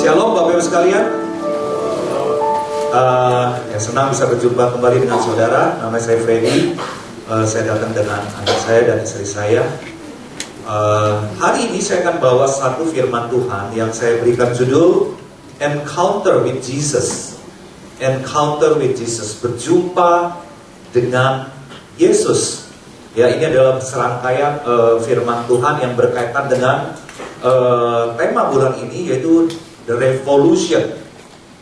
Shalom Bapak Ibu sekalian. Senang bisa berjumpa kembali dengan saudara. Nama saya Freddy. Saya datang dengan anak saya dan istri saya. Hari ini saya akan bawa satu firman Tuhan yang saya berikan judul Encounter with Jesus. Encounter with Jesus, berjumpa dengan Yesus. Ya, ini adalah serangkaian firman Tuhan yang berkaitan dengan tema bulan ini, yaitu The Revolution.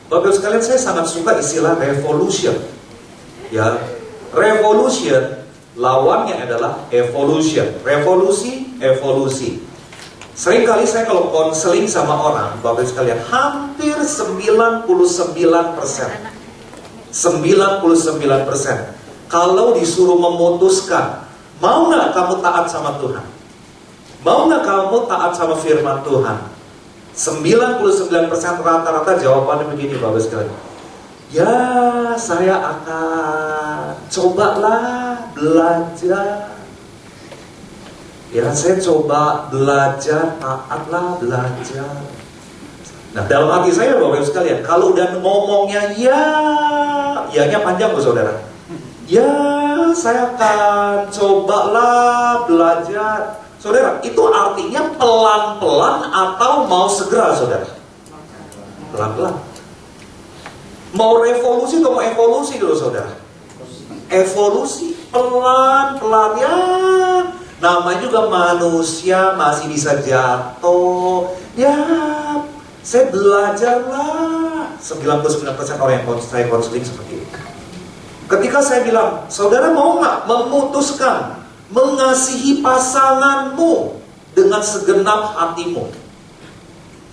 Bapak sekalian, saya sangat suka istilah revolution. Ya, revolution lawannya adalah evolution. Revolusi, evolusi. Seringkali saya kalau konseling sama orang, Bapak sekalian, hampir 99%. 99% kalau disuruh memutuskan, mau nggak kamu taat sama Tuhan? Mau nggak kamu taat sama firman Tuhan? 99% rata-rata jawabannya begini, Bapak sekalian. Ya, saya akan cobalah belajar. Ya, saya coba belajar, taatlah belajar. Nah, dalam hati saya, Bapak sekalian, kalau udah ngomongnya ya-nya panjang loh saudara. Ya, saya akan cobalah belajar. Saudara, itu artinya pelan-pelan atau mau segera, saudara? Pelan-pelan. Mau revolusi atau mau evolusi dulu, saudara? Evolusi, pelan-pelan ya. Namanya juga manusia, masih bisa jatuh. Ya, saya belajarlah. 99% orang yang saya konseling seperti itu. Ketika saya bilang, saudara mau nggak memutuskan mengasihi pasanganmu dengan segenap hatimu?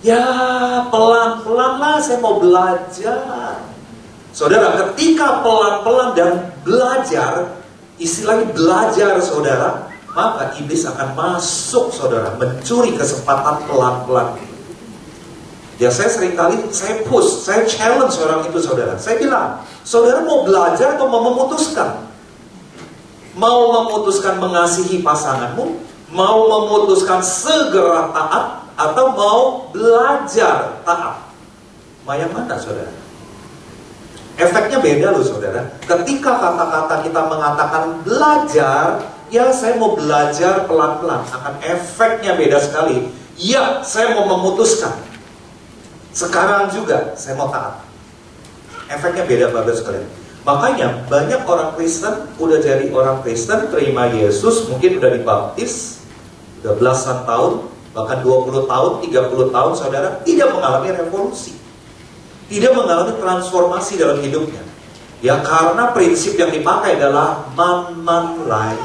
Ya, pelan-pelan lah, saya mau belajar. Saudara, ketika pelan-pelan dan belajar, istilahnya belajar saudara, maka iblis akan masuk saudara, mencuri kesempatan pelan-pelan. Ya, saya seringkali, saya push, saya challenge orang itu saudara. Saya bilang, saudara mau belajar atau mau memutuskan? Mau memutuskan mengasihi pasanganmu, mau memutuskan segera taat, atau mau belajar taat? Mau yang mana saudara? Efeknya beda loh saudara. Ketika kata-kata kita mengatakan belajar, ya saya mau belajar pelan-pelan, akan efeknya beda sekali. Ya, saya mau memutuskan, sekarang juga saya mau taat. Efeknya beda Bapak sekalian. Makanya banyak orang Kristen udah jadi orang Kristen, terima Yesus, mungkin udah dibaptis, udah belasan tahun, bahkan 20 tahun, 30 tahun saudara, tidak mengalami revolusi, tidak mengalami transformasi dalam hidupnya. Ya, karena prinsip yang dipakai adalah man life.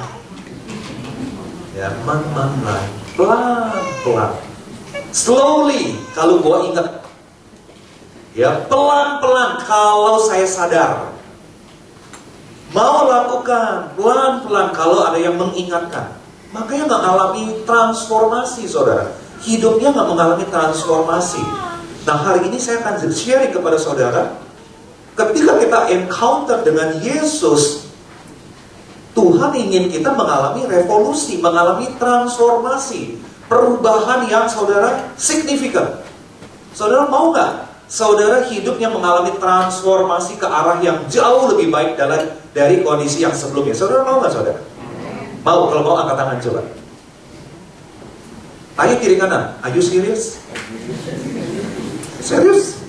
Ya, man life. Pelan-pelan, slowly, kalau gua ingat. Ya, pelan-pelan kalau saya sadar. Mau lakukan pelan-pelan kalau ada yang mengingatkan. Makanya nggak mengalami transformasi saudara. Hidupnya nggak mengalami transformasi. Nah, hari ini saya akan sharing kepada saudara. Ketika kita encounter dengan Yesus, Tuhan ingin kita mengalami revolusi, mengalami transformasi, perubahan yang saudara signifikan. Saudara mau nggak saudara hidupnya mengalami transformasi ke arah yang jauh lebih baik dari kondisi yang sebelumnya? Saudara mau nggak saudara? Mau? Kalau mau angkat tangan coba. Ayo kiri kanan. Are you serious? Serius?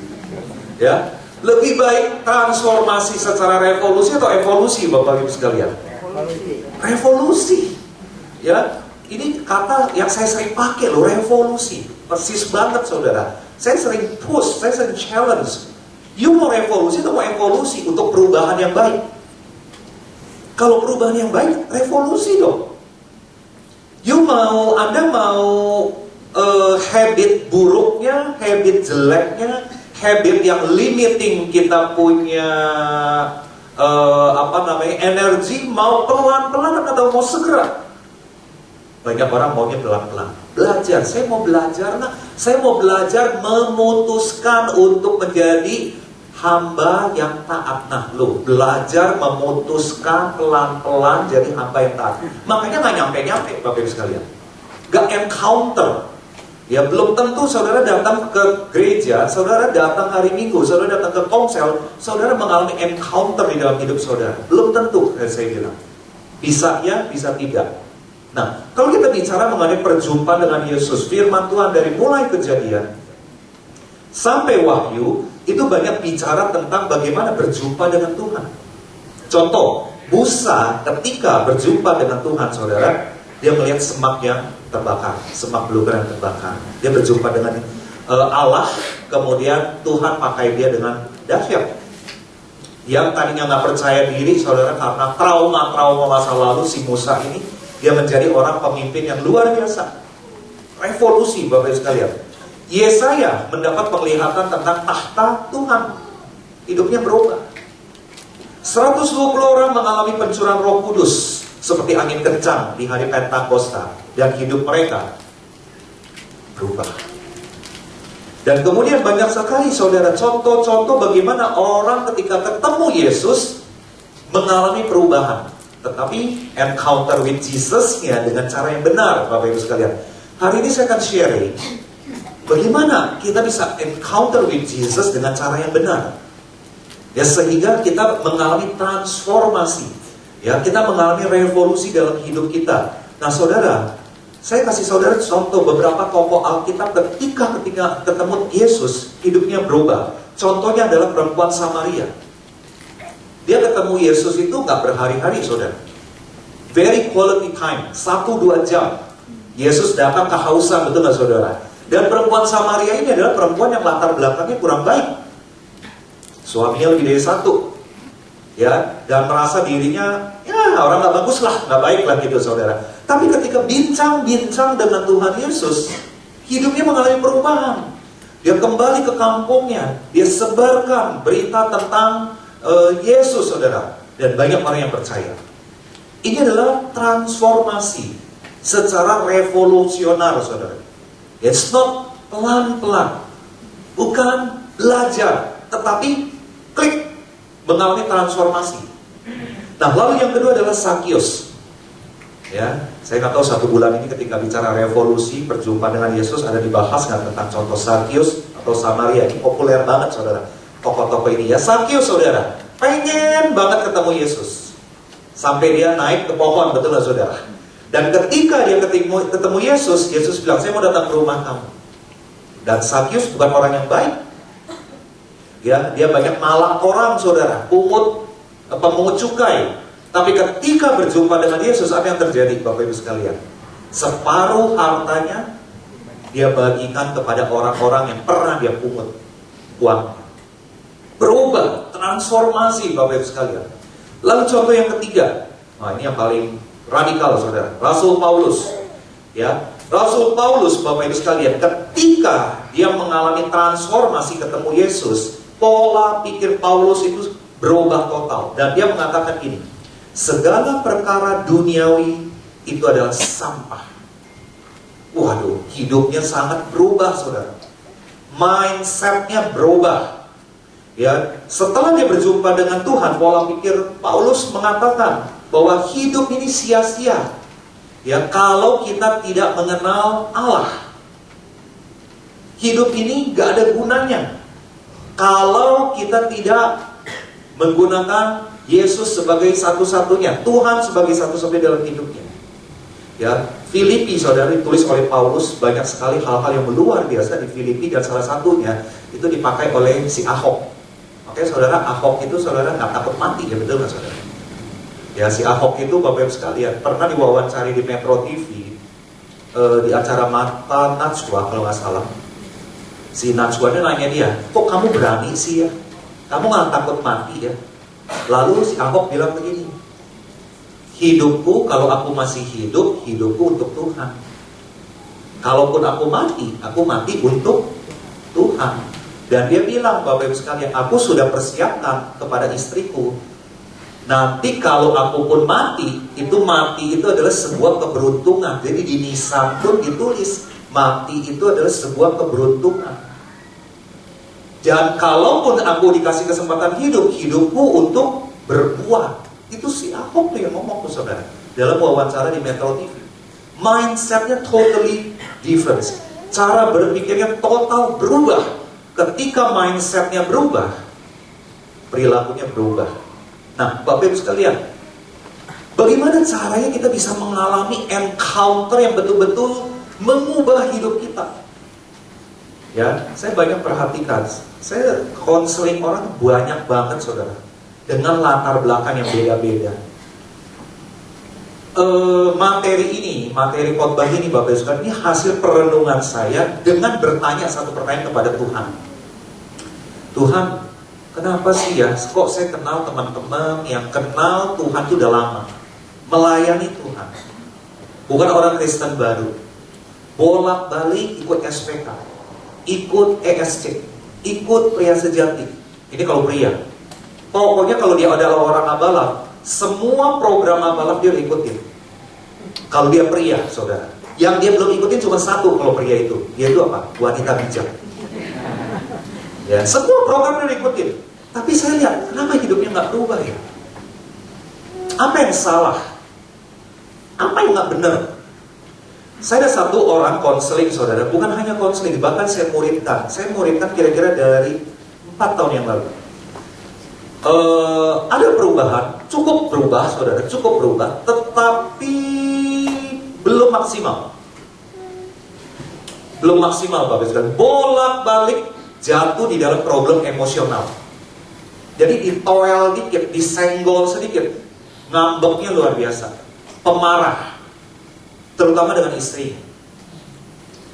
Ya. Lebih baik transformasi secara revolusi atau evolusi Bapak Ibu sekalian? Revolusi. Ya. Ini kata yang saya sering pakai loh, revolusi. Persis banget saudara. Saya sering push, saya sering challenge. You mau revolusi atau mau evolusi untuk perubahan yang baik? Kalau perubahan yang baik, revolusi dong. Anda mau habit buruknya, habit jeleknya, habit yang limiting kita punya energi, mau pelan-pelan atau mau segera? Banyak orang maunya pelan-pelan. Belajar, saya mau belajar. Nah, saya mau belajar memutuskan untuk menjadi hamba yang taat. Nah, lo belajar memutuskan pelan-pelan jadi hamba yang taat. Makanya nggak nyampe-nyampe, Bapak Ibu sekalian. Nggak encounter. Ya belum tentu saudara datang ke gereja, saudara datang hari Minggu, saudara datang ke komsel, saudara mengalami encounter di dalam hidup saudara. Belum tentu, saya bilang. Bisa ya, bisa tidak. Nah, kalau kita bicara mengenai perjumpaan dengan Yesus, firman Tuhan dari mulai Kejadian sampai Wahyu, itu banyak bicara tentang bagaimana berjumpa dengan Tuhan. Contoh, Musa ketika berjumpa dengan Tuhan, saudara, dia melihat semak yang terbakar, semak belukar yang terbakar. Dia berjumpa dengan Allah, kemudian Tuhan pakai dia dengan dahsyat. Yang tadinya nggak percaya diri, saudara, karena trauma masa lalu si Musa ini, dia menjadi orang pemimpin yang luar biasa. Revolusi, Bapak Ibu sekalian. Yesaya mendapat penglihatan tentang tahta Tuhan. Hidupnya berubah. 120 orang mengalami pencurahan Roh Kudus seperti angin kencang di hari Pentakosta, dan hidup mereka berubah. Dan kemudian banyak sekali saudara contoh-contoh bagaimana orang ketika ketemu Yesus mengalami perubahan. Tetapi encounter with Jesus-nya dengan cara yang benar, Bapak Ibu sekalian. Hari ini saya akan sharing bagaimana kita bisa encounter with Jesus dengan cara yang benar. Ya, sehingga kita mengalami transformasi. Ya, kita mengalami revolusi dalam hidup kita. Nah, saudara, saya kasih saudara contoh beberapa tokoh Alkitab ketika ketemu Yesus, hidupnya berubah. Contohnya adalah perempuan Samaria. Dia ketemu Yesus itu gak berhari-hari, saudara. Very quality time, 1-2 jam. Yesus datang kehausan, betul gak saudara? Dan perempuan Samaria ini adalah perempuan yang latar belakangnya kurang baik. Suaminya lebih dari satu. Ya, dan merasa dirinya ya orang nggak bagus lah, nggak baik lah gitu saudara. Tapi ketika bincang-bincang dengan Tuhan Yesus, hidupnya mengalami perubahan. Dia kembali ke kampungnya, dia sebarkan berita tentang Yesus saudara, dan banyak orang yang percaya. Ini adalah transformasi secara revolusioner saudara. It's not pelan-pelan, bukan belajar, tetapi klik, mengalami transformasi. Nah, lalu yang kedua adalah Sakius. Ya, saya nggak tahu 1 bulan ini ketika bicara revolusi, perjumpaan dengan Yesus ada dibahas nggak tentang contoh Sakius atau Samaria. Ini populer banget, saudara. Tokoh-tokoh ini ya, Sakius, saudara, pengen banget ketemu Yesus. Sampai dia naik ke pohon, betul nggak, saudara? Dan ketika dia ketemu Yesus, Yesus bilang, saya mau datang ke rumah kamu. Dan Sakius bukan orang yang baik. Ya, dia banyak malak orang, saudara, pemungut cukai. Tapi ketika berjumpa dengan Yesus, apa yang terjadi, Bapak Ibu sekalian? Separuh hartanya dia bagikan kepada orang-orang yang pernah dia pungut uang. Berubah, transformasi, Bapak Ibu sekalian. Lalu contoh yang ketiga, nah ini yang paling radikal, saudara, Rasul Paulus. Ya, Rasul Paulus, Bapak Ibu sekalian, ketika dia mengalami transformasi ketemu Yesus, pola pikir Paulus itu berubah total. Dan dia mengatakan ini, segala perkara duniawi itu adalah sampah. Waduh, hidupnya sangat berubah, saudara. Mindsetnya berubah. Ya, setelah dia berjumpa dengan Tuhan, pola pikir Paulus mengatakan bahwa hidup ini sia-sia. Ya, kalau kita tidak mengenal Allah. Hidup ini gak ada gunanya kalau kita tidak menggunakan Yesus sebagai satu-satunya, Tuhan sebagai satu-satunya dalam hidupnya. Ya, Filipi, saudara, ditulis oleh Paulus, banyak sekali hal-hal yang luar biasa di Filipi, dan salah satunya itu dipakai oleh si Ahok. Oke, saudara, Ahok itu saudara nggak takut mati, ya betul nggak, saudara? Ya, si Ahok itu, Bapak Ibu sekalian, pernah diwawancari di Metro TV di acara Mata Najwa kalau nggak salah. Si Najwa nanya dia, kok kamu berani sih ya? Kamu nggak takut mati ya? Lalu si Ahok bilang begini, hidupku kalau aku masih hidup, hidupku untuk Tuhan. Kalaupun aku mati untuk Tuhan. Dan dia bilang, Bapak Ibu sekalian, aku sudah persiapkan kepada istriku, nanti kalau aku pun mati itu adalah sebuah keberuntungan. Jadi di Nisan pun ditulis, mati itu adalah sebuah keberuntungan. Dan kalaupun aku dikasih kesempatan hidup, hidupku untuk berbuat. Itu si Ahok tuh yang ngomong tuh, saudara, dalam wawancara di Metro TV. Mindsetnya totally different. cara berpikirnya total berubah. Ketika mindsetnya berubah, perilakunya berubah. Nah, Bapak Ibu sekalian, bagaimana caranya kita bisa mengalami encounter yang betul-betul mengubah hidup kita? Ya, saya banyak perhatikan. Saya konseling orang banyak banget, saudara, dengan latar belakang yang beda-beda. Materi khotbah ini, Bapak Ibu sekalian, ini hasil perenungan saya dengan bertanya satu pertanyaan kepada Tuhan. Tuhan, kenapa sih ya, kok saya kenal teman-teman yang kenal Tuhan itu udah lama, melayani Tuhan, bukan orang Kristen baru, bolak-balik ikut SPK, ikut ESC, ikut pria sejati. Ini kalau pria. Pokoknya kalau dia adalah orang abalaf, semua program abalaf dia ikutin. Kalau dia pria, saudara, yang dia belum ikutin cuma satu kalau pria itu, yaitu apa? Wanita bijak. Ya, semua program dia ikutin. Tapi saya lihat, kenapa hidupnya nggak berubah ya? Apa yang salah? Apa yang nggak benar? Saya ada satu orang konseling, saudara, bukan hanya konseling, bahkan saya muridkan. Saya muridkan kira-kira dari 4 tahun yang lalu. Ada perubahan, cukup berubah, saudara, cukup berubah, tetapi belum maksimal. Belum maksimal, Bapak Ibu. Bolak-balik jatuh di dalam problem emosional. Jadi ditoel dikit, disenggol sedikit, ngambeknya luar biasa, pemarah, terutama dengan istri.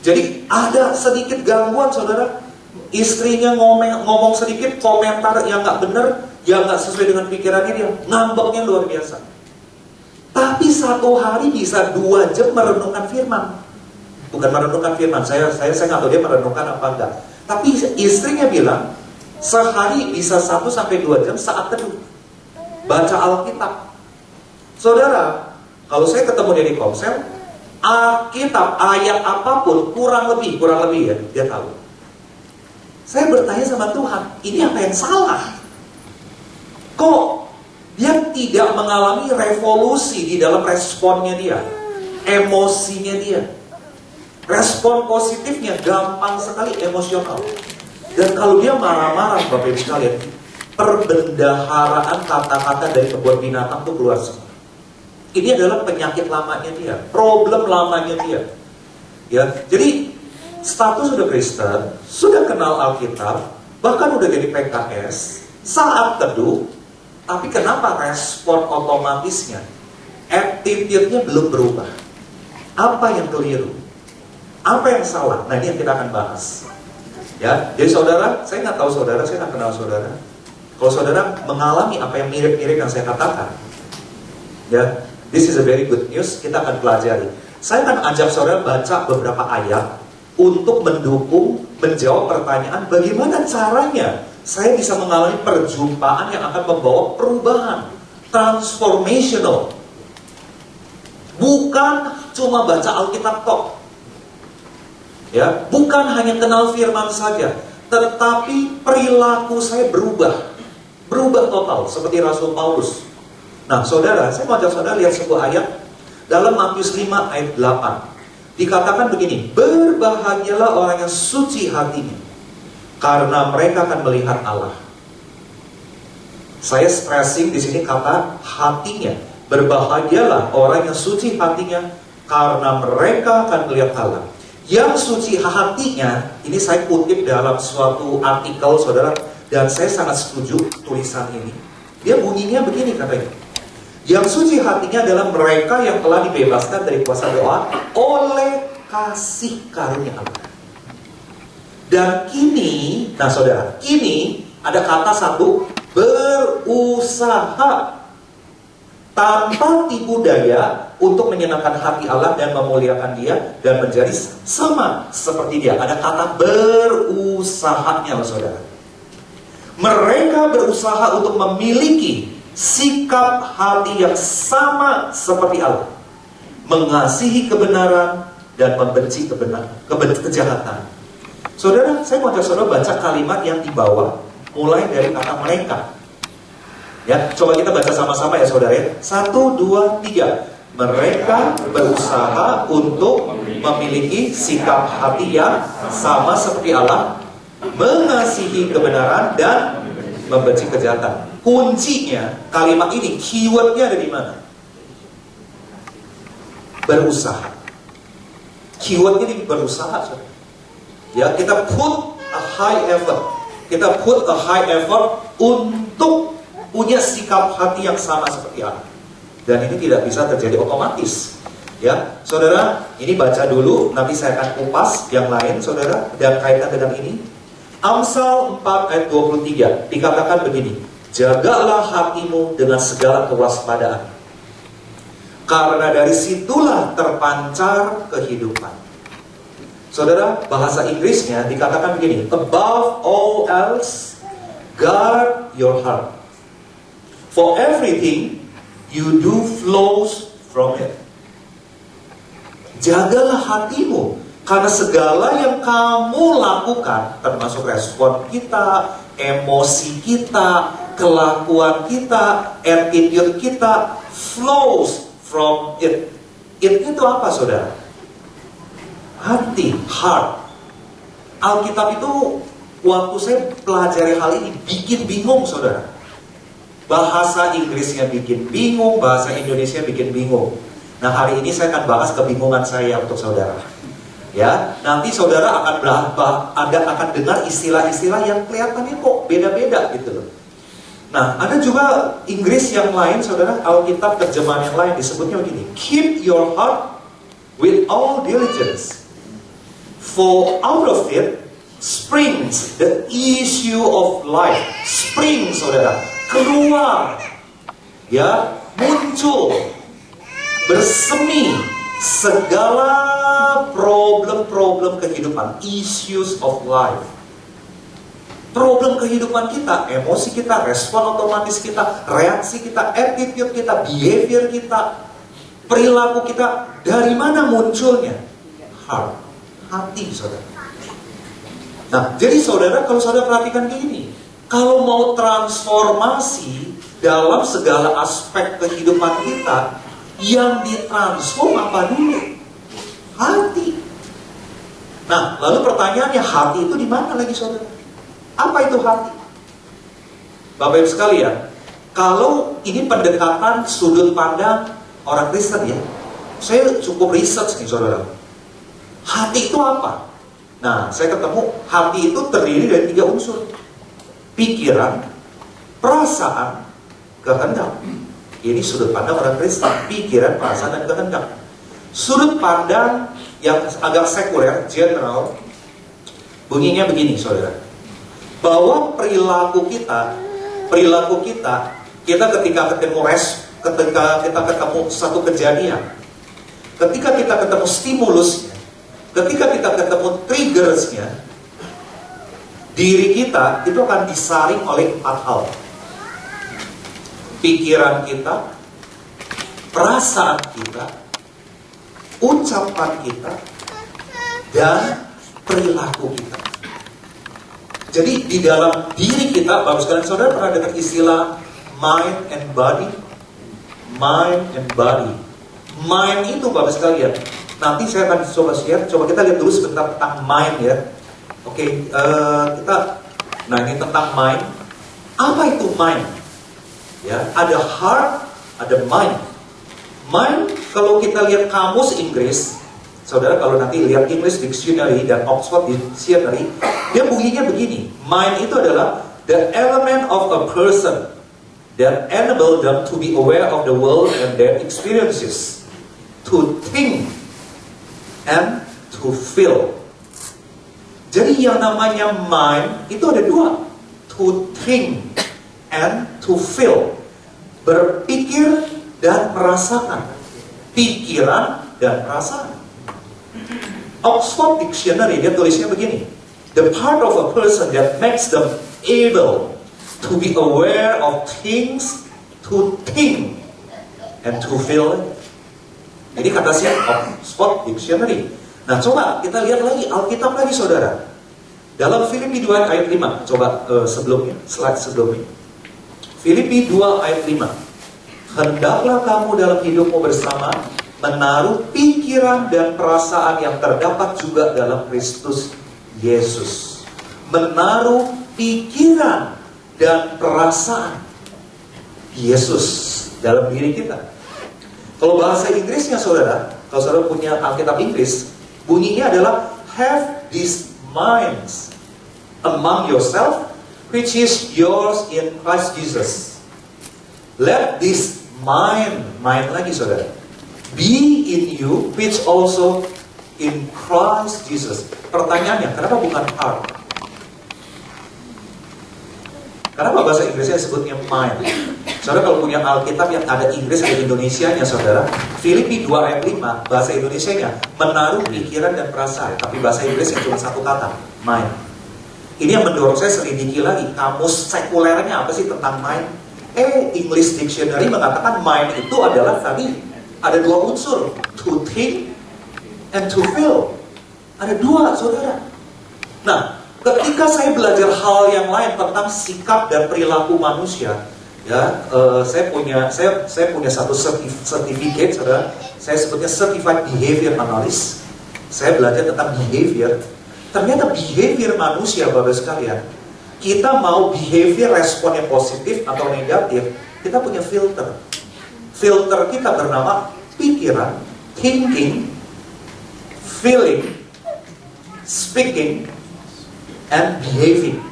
Jadi ada sedikit gangguan, saudara. Istrinya ngomong sedikit, komentar yang nggak benar, yang nggak sesuai dengan pikirannya, dia ngambeknya luar biasa. Tapi satu hari bisa 2 jam merenungkan firman. Bukan merenungkan firman, saya nggak tahu dia merenungkan apa enggak. Tapi istrinya bilang, sehari bisa 1-2 jam saat teduh, baca Alkitab. Saudara, kalau saya ketemu dia di Komsel, Alkitab, ayat apapun, kurang lebih ya, dia tahu. Saya bertanya sama Tuhan, ini apa yang salah? Kok dia tidak mengalami revolusi di dalam responnya dia, emosinya dia? Respon positifnya gampang sekali, emosional. Dan kalau dia marah-marah, Bapak Ibu sekalian, perbendaharaan kata-kata dari kebun binatang itu keluar semua. Ini adalah penyakit lamanya dia, problem lamanya dia. Ya, jadi status sudah Kristen, sudah kenal Alkitab, bahkan udah jadi PKS, saat teduh, tapi kenapa respon otomatisnya, attitude-nya belum berubah? Apa yang keliru? Apa yang salah? Nah, ini yang kita akan bahas. Ya, jadi saudara, saya nggak tahu saudara, saya nggak kenal saudara. Kalau saudara mengalami apa yang mirip-mirip yang saya katakan, ya, this is a very good news. Kita akan pelajari. Saya akan ajak saudara baca beberapa ayat untuk mendukung, menjawab pertanyaan bagaimana caranya saya bisa mengalami perjumpaan yang akan membawa perubahan transformational. Bukan cuma baca Alkitab tok. Ya, bukan hanya kenal firman saja, tetapi perilaku saya berubah total seperti Rasul Paulus. Nah, saudara, saya mau ajak saudara lihat sebuah ayat dalam Matius 5 ayat 8. Dikatakan begini, berbahagialah orang yang suci hatinya, karena mereka akan melihat Allah. Saya stressing di sini kata hatinya. Berbahagialah orang yang suci hatinya, karena mereka akan melihat Allah. Yang suci hatinya, ini saya kutip dalam suatu artikel, saudara, dan saya sangat setuju tulisan ini. Dia bunyinya begini katanya. Yang suci hatinya adalah mereka yang telah dibebaskan dari kuasa doa oleh kasih karunia Allah. Dan kini, nah saudara, kini ada kata satu, berusaha tanpa tipu daya untuk menyenangkan hati Allah dan memuliakan Dia dan menjadi sama seperti Dia. Ada kata berusahanya, saudara. Mereka berusaha untuk memiliki sikap hati yang sama seperti Allah, mengasihi kebenaran dan membenci kejahatan. Saudara, saya mau ajak saudara baca kalimat yang di bawah, mulai dari kata mereka. Ya, coba kita baca sama-sama ya saudara ya. 1, 2, 3. mereka berusaha untuk memiliki sikap hati yang sama seperti Allah, mengasihi kebenaran dan membenci kejahatan. Kuncinya, kalimat ini, keywordnya ada di mana? Berusaha. Keywordnya di berusaha. Ya, kita put a high effort. Kita put a high effort untuk punya sikap hati yang sama seperti Allah. Dan ini tidak bisa terjadi otomatis. Ya, saudara, ini baca dulu, nanti saya akan kupas yang lain, saudara, dan kaitan dengan ini. Amsal 4 ayat 23 dikatakan begini, jagalah hatimu dengan segala kewaspadaan, karena dari situlah terpancar kehidupan. Saudara, bahasa Inggrisnya dikatakan begini, above all else, guard your heart, for everything you do flows from it. Jagalah hatimu, karena segala yang kamu lakukan, termasuk respon kita, emosi kita, kelakuan kita, attitude kita, flows from it. It itu apa, saudara? Hati, heart. Alkitab itu, waktu saya pelajari hal ini, bikin bingung, saudara. Bahasa Inggrisnya bikin bingung, bahasa Indonesia bikin bingung. Nah, hari ini saya akan bahas kebingungan saya untuk saudara. Ya, nanti saudara akan dengar istilah-istilah yang kelihatannya kok beda-beda gitu loh. Nah, ada juga Inggris yang lain, saudara, Alkitab terjemahan yang lain disebutnya begini, keep your heart with all diligence, for out of it springs the issue of life. Spring, saudara, keluar, ya, muncul, bersemi segala problem-problem kehidupan, issues of life. Problem kehidupan kita, emosi kita, respon otomatis kita, reaksi kita, attitude kita, behavior kita, perilaku kita, dari mana munculnya? Heart, hati, saudara. Nah, jadi saudara, kalau saudara perhatikan gini, kalau mau transformasi dalam segala aspek kehidupan kita, yang ditransform apa dulu? Hati. Nah, lalu pertanyaannya, hati itu di mana lagi, saudara? Apa itu hati? Bapak Ibu sekalian, kalau ini pendekatan sudut pandang orang Kristen ya, saya cukup research nih, saudara. Hati itu apa? Nah, saya ketemu hati itu terdiri dari 3 unsur: pikiran, perasaan, kehendak. Ini sudut pandang orang Kristen, pikiran, perasaan, dan kehendak. Sudut pandang yang agak sekuler, general, bunyinya begini, saudara. Bahwa perilaku kita ketika kita ketemu satu kejadian, ketika kita ketemu stimulusnya, ketika kita ketemu triggersnya, diri kita itu akan disaring oleh 4 hal. Pikiran kita, perasaan kita, ucapan kita, dan perilaku kita. Jadi di dalam diri kita, bagus sekalian, saudara pernah dengar istilah mind and body? Mind and body. Mind itu, bagus sekalian, nanti saya akan coba share. Coba kita lihat dulu sebentar tentang mind ya. Oke, nah ini tentang mind. Apa itu mind? Ya, ada heart, ada mind. Mind, kalau kita lihat kamus Inggris, saudara, kalau nanti lihat English Dictionary dan Oxford Dictionary, dia bunyinya begini. Mind itu adalah the element of a person that enable them to be aware of the world and their experiences, to think and to feel. Jadi yang namanya mind itu ada 2, to think and to feel. Berpikir dan merasakan. Pikiran dan perasaan. Oxford Dictionary, dia tulisnya begini, the part of a person that makes them able to be aware of things, to think and to feel. Ini kata siapa? Oxford Dictionary. Nah, coba kita lihat lagi Alkitab lagi, saudara. Dalam Filipi 2 ayat 5, coba sebelumnya, slide sebelumnya. Filipi 2 ayat 5. Hendaklah kamu dalam hidupmu bersama menaruh pikiran dan perasaan yang terdapat juga dalam Kristus Yesus. Menaruh pikiran dan perasaan Yesus dalam diri kita. Kalau bahasa Inggrisnya saudara, kalau saudara punya Alkitab Inggris, bunyinya adalah have these minds among yourself, which is yours in Christ Jesus. Let this mind lagi saudara, be in you, which also in Christ Jesus. Pertanyaannya, kenapa bukan heart? Kenapa bahasa Inggrisnya sebutnya mind? Saudara kalau punya Alkitab yang ada Inggris ada Indonesianya saudara, Filipi 2 ayat 5, bahasa Indonesianya menaruh pikiran dan perasaan, tapi bahasa Inggrisnya cuma satu kata, mind. Ini yang mendorong saya selidiki lagi, kamus sekulernya apa sih tentang mind? English Dictionary mengatakan mind itu adalah tadi ada dua unsur, to think and to feel. Ada dua saudara. Nah, ketika saya belajar hal yang lain tentang sikap dan perilaku manusia, ya, saya punya satu sertifikat, saudara. Saya sebutnya Certified Behavior Analyst. Saya belajar tentang behavior. Ternyata behavior manusia, Bapak sekalian, kita mau behavior respon yang positif atau negatif, kita punya filter. Filter kita bernama pikiran, thinking, feeling, speaking, and behaving.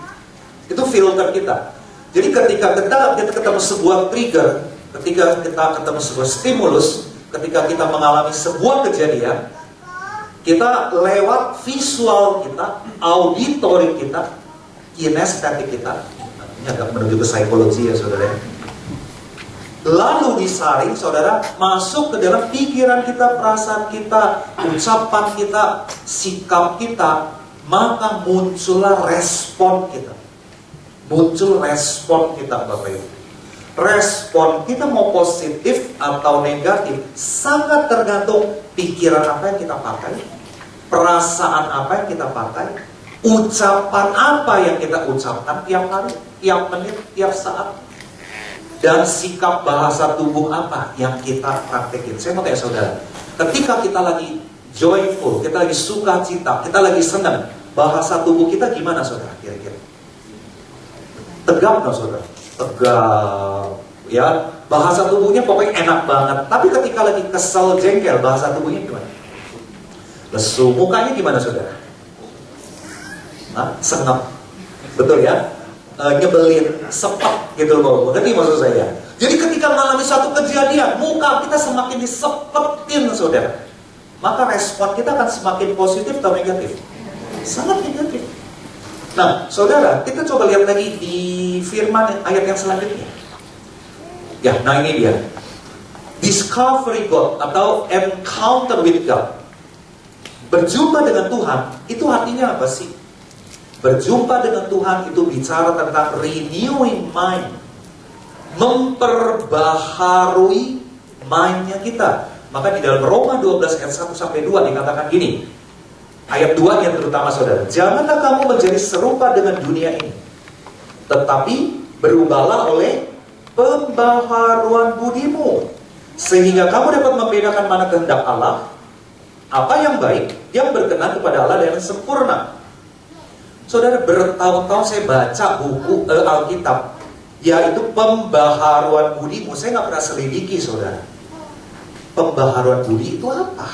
Itu filter kita. Jadi ketika kita ketemu sebuah trigger, ketika kita ketemu sebuah stimulus, ketika kita mengalami sebuah kejadian, kita lewat visual kita, auditory kita, kinestetik kita, ini agak menuju ke psikologi ya saudara. Lalu disaring saudara, masuk ke dalam pikiran kita, perasaan kita, ucapan kita, sikap kita, maka muncullah respon kita. Muncul respon kita Bapak Ibu. Respon kita mau positif atau negatif sangat tergantung pikiran apa yang kita pakai, perasaan apa yang kita pakai, ucapan apa yang kita ucapkan tiap hari, tiap menit, tiap saat, dan sikap bahasa tubuh apa yang kita praktekin. Saya mau tanya saudara, ketika kita lagi joyful, kita lagi sukacita, kita lagi senang, bahasa tubuh kita gimana saudara kira-kira? Tegap no saudara? Tegap, ya. Bahasa tubuhnya pokoknya enak banget. Tapi ketika lagi kesel, jengkel, bahasa tubuhnya gimana? Lesu. Mukanya gimana saudara? Sengap, betul ya? Nyebelin, sepet gitu loh, ngerti maksud saya? Jadi ketika mengalami satu kejadian, muka kita semakin disepetin saudara, maka respon kita akan semakin positif atau negatif? Sangat negatif. Nah saudara, kita coba lihat lagi di firman ayat yang selanjutnya. Ya, nah ini dia, discovery God atau encounter with God. Berjumpa dengan Tuhan, itu artinya apa sih? Berjumpa dengan Tuhan itu bicara tentang renewing mind, memperbaharui mindnya kita. Maka di dalam Roma 12 ayat 1 sampai 2 dikatakan gini, ayat 2 yang terutama saudara, janganlah kamu menjadi serupa dengan dunia ini, tetapi berubahlah oleh pembaharuan budimu, sehingga kamu dapat membedakan mana kehendak Allah, apa yang baik, yang berkenan kepada Allah dan yang sempurna. Saudara, bertahun-tahun saya baca buku Alkitab, yaitu pembaharuan budimu. Saya nggak pernah selidiki, saudara. Pembaharuan budi itu apa?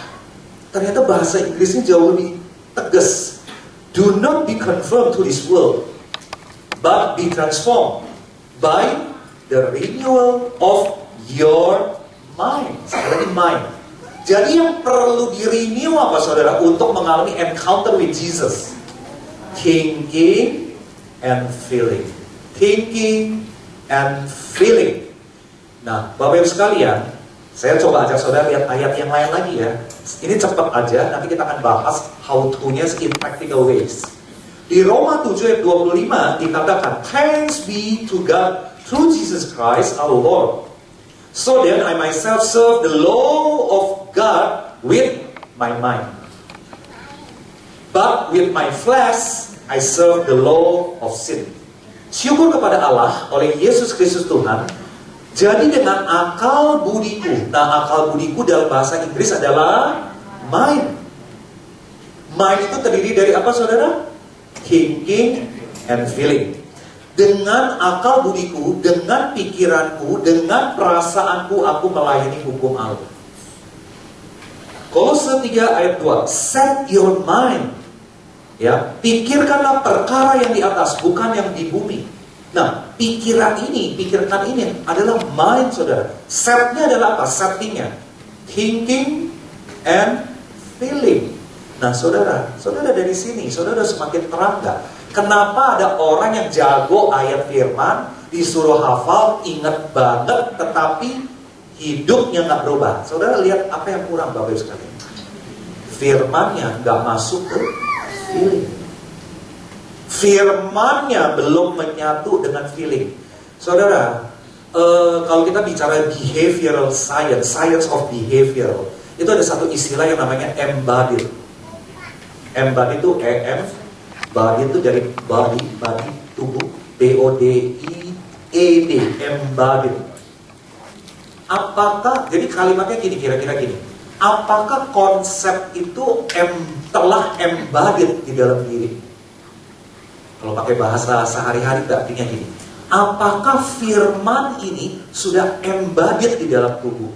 Ternyata bahasa Inggrisnya jauh lebih tegas. Do not be conformed to this world, but be transformed by the renewal of your mind. Sekali lagi mind. Jadi yang perlu di-renew apa saudara? Untuk mengalami encounter with Jesus. Thinking and feeling. Thinking and feeling. Nah, Bapak Ibu sekalian, saya coba ajak saudara lihat ayat yang lain lagi ya. Ini cepat aja, nanti kita akan bahas how to-nya in practical ways. Di Roma 7 ayat 25 dikatakan, thanks be to God through Jesus Christ our Lord. So then I myself serve the law of God with my mind. But with my flesh, I serve the law of sin. Syukur kepada Allah oleh Yesus Kristus Tuhan, Jadi dengan akal budiku. Nah, akal budiku dalam bahasa Inggris adalah mind. Mind itu terdiri dari apa, saudara? Thinking and feeling. Dengan akal budiku, dengan pikiranku, dengan perasaanku, aku melayani hukum Allah. Kolose 3 ayat 2. Set your mind. Ya, pikirkanlah perkara yang di atas, bukan yang di bumi. Nah, pikiran ini adalah mind, saudara. Setnya adalah apa? Settingnya thinking and feeling. Nah, saudara dari sini, saudara semakin terang gak? Kenapa ada orang yang jago ayat firman, disuruh hafal, ingat banget, tetapi hidupnya gak berubah? Saudara lihat apa yang kurang, Bapak Ibu sekalian? Firmannya gak masuk ke feeling. Firmannya belum menyatu dengan feeling. Saudara, kalau kita bicara behavioral science, science of behavioral, itu ada satu istilah yang namanya embodied. Embodied itu EM, body itu dari body tubuh, BODIED, embodied. Apakah, jadi kalimatnya gini, kira-kira gini, apakah konsep itu telah embodied di dalam diri? Kalau pakai bahasa sehari-hari artinya gini, apakah firman ini sudah embodied di dalam tubuh?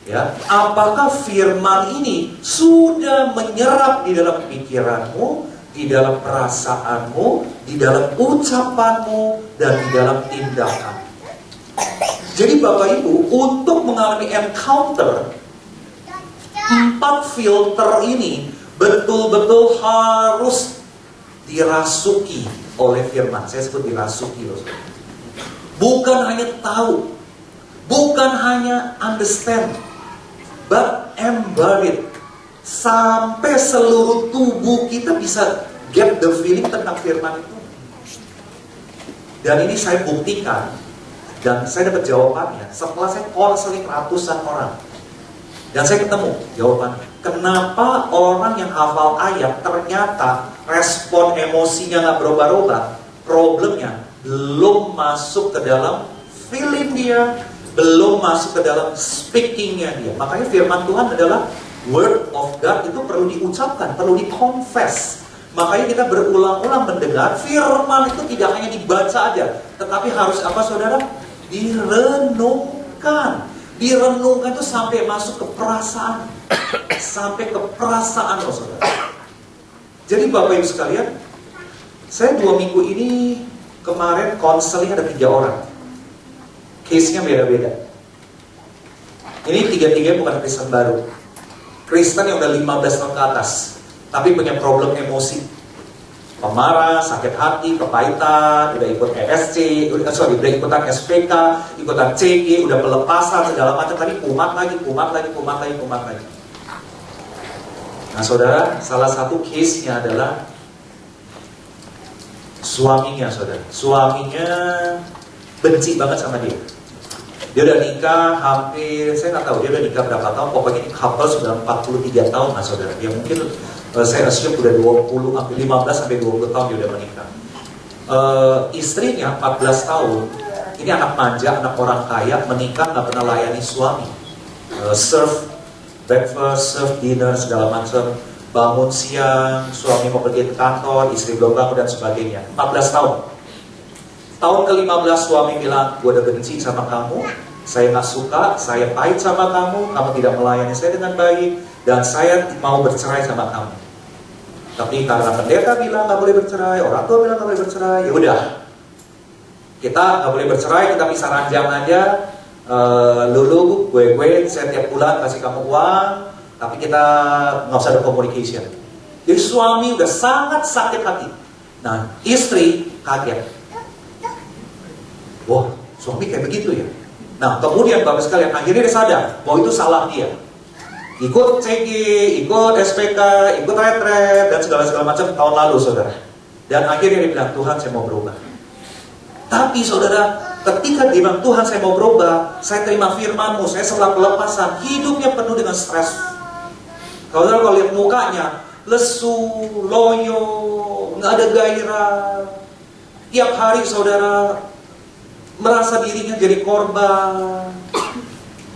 Ya, apakah firman ini sudah menyerap di dalam pikiranmu, di dalam perasaanmu, di dalam ucapanmu, dan di dalam tindakan? Jadi Bapak Ibu, untuk mengalami encounter 4 filter ini betul-betul harus dirasuki oleh firman. Saya sebut dirasuki loh. Bukan hanya tahu, bukan hanya understand, but embodied. Sampai seluruh tubuh kita bisa get the feeling tentang firman itu. Dan ini saya buktikan, dan saya dapat jawabannya setelah saya konseling ratusan orang. Dan saya ketemu jawabannya. Kenapa orang yang hafal ayat ternyata respon emosinya nggak berubah-ubah? Problemnya belum masuk ke dalam feeling dia, belum masuk ke dalam speakingnya dia. Makanya firman Tuhan adalah word of God, itu perlu diucapkan, perlu diconfess. Makanya kita berulang-ulang mendengar firman itu tidak hanya dibaca aja, tetapi harus apa, saudara? Direnungkan. Direnungkan itu sampai masuk ke perasaan. Sampai ke perasaan loh, saudara. Jadi Bapak Ibu sekalian, saya 2 minggu ini kemarin konseling ada 3 orang. Case-nya beda-beda. Ini 3-3 bukan Kristen baru. Kristen yang udah 15 tahun ke atas, tapi punya problem emosi. Pemarah, sakit hati, kepahitan, udah ikut ESC, udah ikutan SPK, ikutan CG, udah pelepasan, segala macam, tapi kumat lagi. Nah saudara, salah satu case-nya adalah suaminya, saudara. Suaminya benci banget sama dia. Dia udah nikah hampir, saya nggak tahu dia udah nikah berapa tahun, pokoknya ini couple sudah 43 tahun lah, saudara. Dia mungkin saya assume udah 20, hampir 15 sampai 20 tahun dia udah menikah. Istrinya 14 tahun, ini anak manja, anak orang kaya, menikah nggak pernah layani suami. Serve breakfast, serve dinner, segala macam. Bangun siang, suami mau pergi ke kantor, istri belum bangun dan sebagainya. 14 tahun. Tahun ke-15 suami bilang, gue udah benci sama kamu, saya nggak suka, saya pahit sama kamu tidak melayani saya dengan baik, dan saya mau bercerai sama kamu. Tapi karena pendeta bilang nggak boleh bercerai, orang tua bilang nggak boleh bercerai, ya udah, kita nggak boleh bercerai, kita pisah ranjang aja. Lulu, gue, saya tiap bulan kasih kamu uang, tapi kita nggak usah ada communication. Jadi suami udah sangat sakit hati. Nah, istri kaget. Wah, suami kayak begitu ya. Nah, kemudian Bapak sekalian, akhirnya dia sadar bahwa itu salah dia. Ikut CG, ikut SPK, ikut retret, dan segala macam tahun lalu, saudara. Dan akhirnya dia bilang, Tuhan saya mau berubah. Tapi saudara, ketika dia bilang, Tuhan saya mau berubah, saya terima firman-Mu, saya setelah pelepasan, hidupnya penuh dengan stres. Kalau lihat mukanya, lesu, loyo, nggak ada gairah. Tiap hari saudara merasa dirinya jadi korban.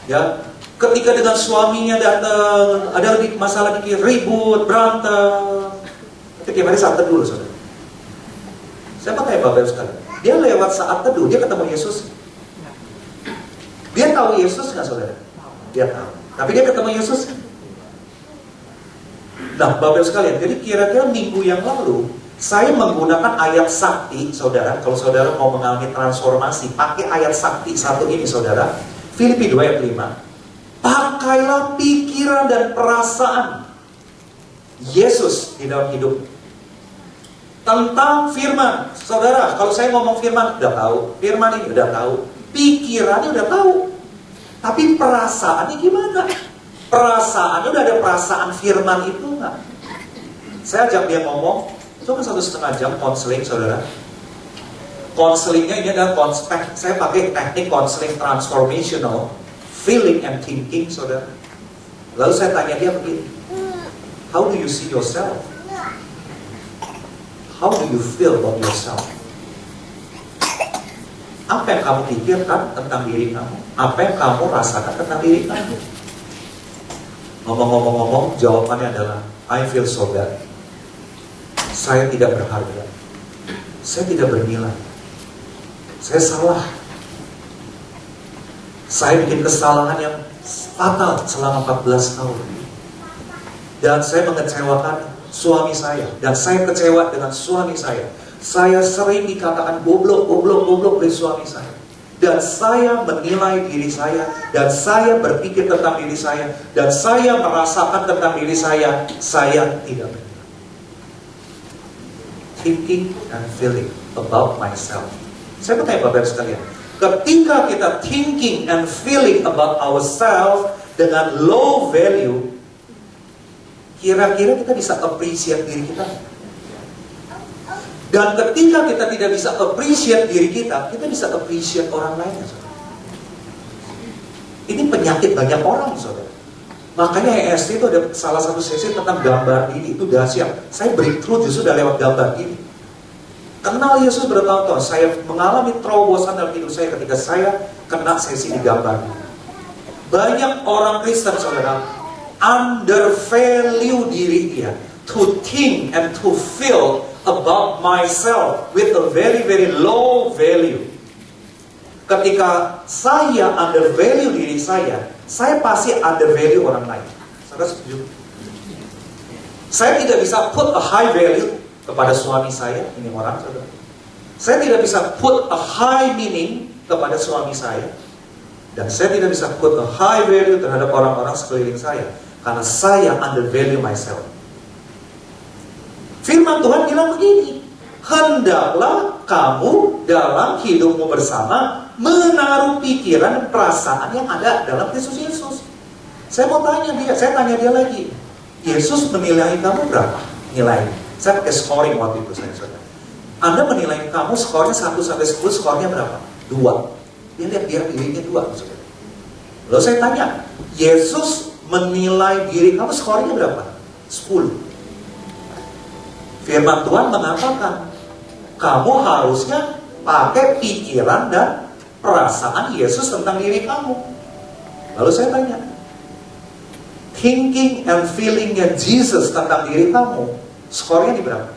Ya, ketika dengan suaminya datang, ada masalah dikit, ribut, berantem. Tapi tiap hari saat teduh loh, saudara. Saya pakai Bapak sekali. Dia lewat saat teduh, dia ketemu Yesus. Dia tahu Yesus nggak, saudara? Dia tahu. Tapi dia ketemu Yesus. Nah, Bapak sekalian, jadi kira-kira minggu yang lalu saya menggunakan ayat sakti, saudara. Kalau saudara mau mengalami transformasi, pakai ayat sakti satu ini, saudara. Filipi 2 ayat 5. Pakailah pikiran dan perasaan Yesus di dalam hidup. Tentang firman, saudara, kalau saya ngomong firman, udah tahu. Firman ini udah tahu. Pikirannya udah tahu. Tapi perasaannya gimana? Perasaannya udah ada perasaan firman itu nggak? Saya ajak dia ngomong, cuma 1,5 jam konseling, saudara. Konselingnya ini adalah saya pakai teknik konseling transformational, feeling and thinking, saudara. Lalu saya tanya dia begini, how do you see yourself? How do you feel about yourself? Apa yang kamu pikirkan tentang diri kamu? Apa yang kamu rasakan tentang diri kamu? Ngomong-ngomong, jawabannya adalah, I feel so bad. Saya tidak berharga. Saya tidak bernilai. Saya salah. Saya bikin kesalahan yang fatal selama 14 tahun. Dan saya mengecewakan suami saya. Dan saya kecewa dengan suami saya. Saya sering dikatakan goblok oleh suami saya. Dan saya menilai diri saya. Dan saya berpikir tentang diri saya. Dan saya merasakan tentang diri saya. Saya tidak bernilai. Thinking and feeling about myself. Saya bertanya Bapak sekalian, ketika kita thinking and feeling about ourselves dengan low value, kira-kira kita bisa appreciate diri kita? Dan ketika kita tidak bisa appreciate diri kita bisa appreciate orang lain. Ini penyakit banyak orang, saudara. Makanya EST itu ada salah satu sesi tentang gambar diri, itu dahsyat. Saya breakthrough justru udah lewat gambar diri. Kenal Yesus bertahun-tahun, saya mengalami terobosan dalam hidup saya ketika saya kena sesi di gambar diri. Banyak orang Kristen, saudara, undervalue diri dia, to think and to feel about myself with a very very low value. Ketika saya undervalue diri saya pasti undervalue orang lain. Saudara setuju? Saya tidak bisa put a high value kepada suami saya, ini orang, saudara. Saya tidak bisa put a high meaning kepada suami saya. Dan saya tidak bisa put a high value terhadap orang-orang sekeliling saya. Karena saya undervalue myself. Firman Tuhan bilang begini, hendaklah kamu dalam hidupmu bersama menaruh pikiran dan perasaan yang ada dalam Kristus Yesus. Saya mau tanya dia, saya tanya dia lagi. Yesus menilai kamu berapa? Nilai. Saya pakai scoring waktu itu, saudara. Anda menilai kamu skornya 1 sampai 10, skornya berapa? 2. Dia lihat dia pilihnya 2, saudara. Lalu saya tanya, Yesus menilai diri kamu skornya berapa? 10. Firman Tuhan mengatakan, kamu harusnya pakai pikiran dan perasaan Yesus tentang diri kamu. Lalu saya tanya, thinking and feelingnya Jesus tentang diri kamu, skornya di berapa?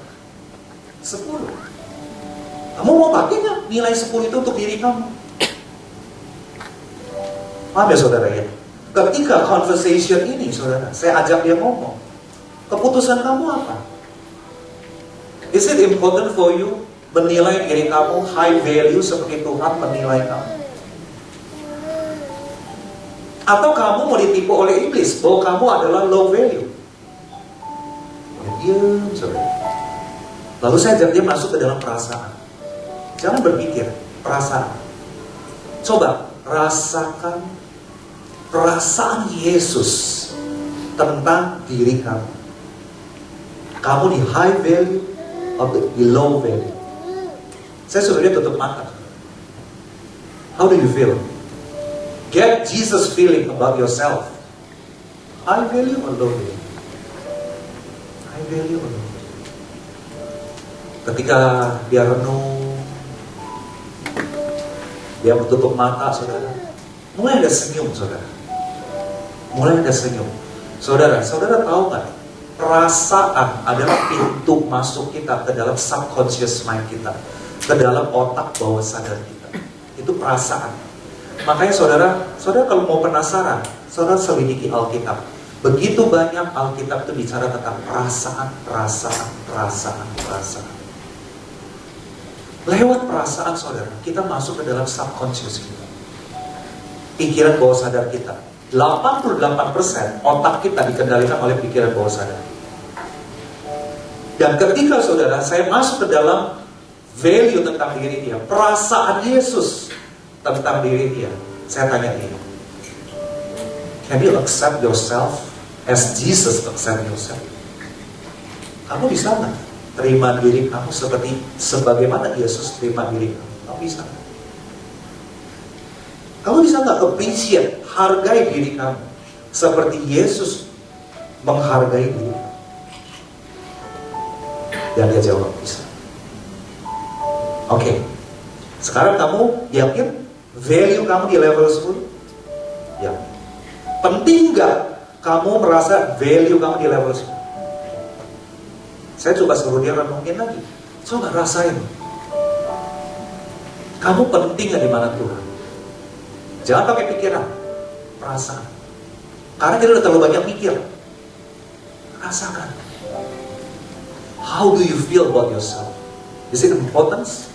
10. Kamu mau pakai nggak nilai 10 itu untuk diri kamu? Paham ya, saudara ya? Ketika conversation ini, saudara, saya ajak dia ngomong, keputusan kamu apa? Is it important for you menilai diri kamu high value seperti Tuhan menilai kamu? Atau kamu mau ditipu oleh iblis bahwa kamu adalah low value? Ya diam, saudara. Lalu saya ajak dia masuk ke dalam perasaan. Jangan berpikir, perasaan. Coba rasakan perasaan Yesus tentang diri kamu. Kamu di high value atau di low value? Saya suruh dia tutup mata. How do you feel? Get Jesus feeling about yourself. High value or low value? High value or low value? Ketika dia renung, Dia tutup mata, saudara. Mulai ada senyum, saudara. Mulai ada senyum. Saudara tahu nggak? Perasaan adalah pintu masuk kita ke dalam subconscious mind kita, ke dalam otak bawah sadar kita. Itu perasaan. Makanya saudara kalau mau penasaran, saudara selidiki Alkitab. Begitu banyak Alkitab itu bicara tentang perasaan. Lewat perasaan saudara, kita masuk ke dalam subconscious kita. Pikiran bawah sadar kita. 88% otak kita dikendalikan oleh pikiran bawah sadar. Dan ketika saudara, saya masuk ke dalam value tentang diri dia, perasaan Yesus tentang diri dia, saya tanya dia, can you accept yourself as Jesus accept yourself? Kamu bisa nggak terima diri kamu sebagaimana Yesus terima diri kamu? Kamu bisa nggak? Kamu bisa nggak appreciate, hargai diri kamu seperti Yesus menghargai diri kamu? Dan dia jawab, bisa. Oke. Sekarang kamu yakin value kamu di level 10? Ya. Penting nggak kamu merasa value kamu di level 10? Saya coba suruh dia renungin lagi. Coba rasain. Kamu penting nggak di mana Tuhan? Jangan pakai pikiran, perasaan. Karena kita udah terlalu banyak mikir. Rasakan. How do you feel about yourself? Is it importance?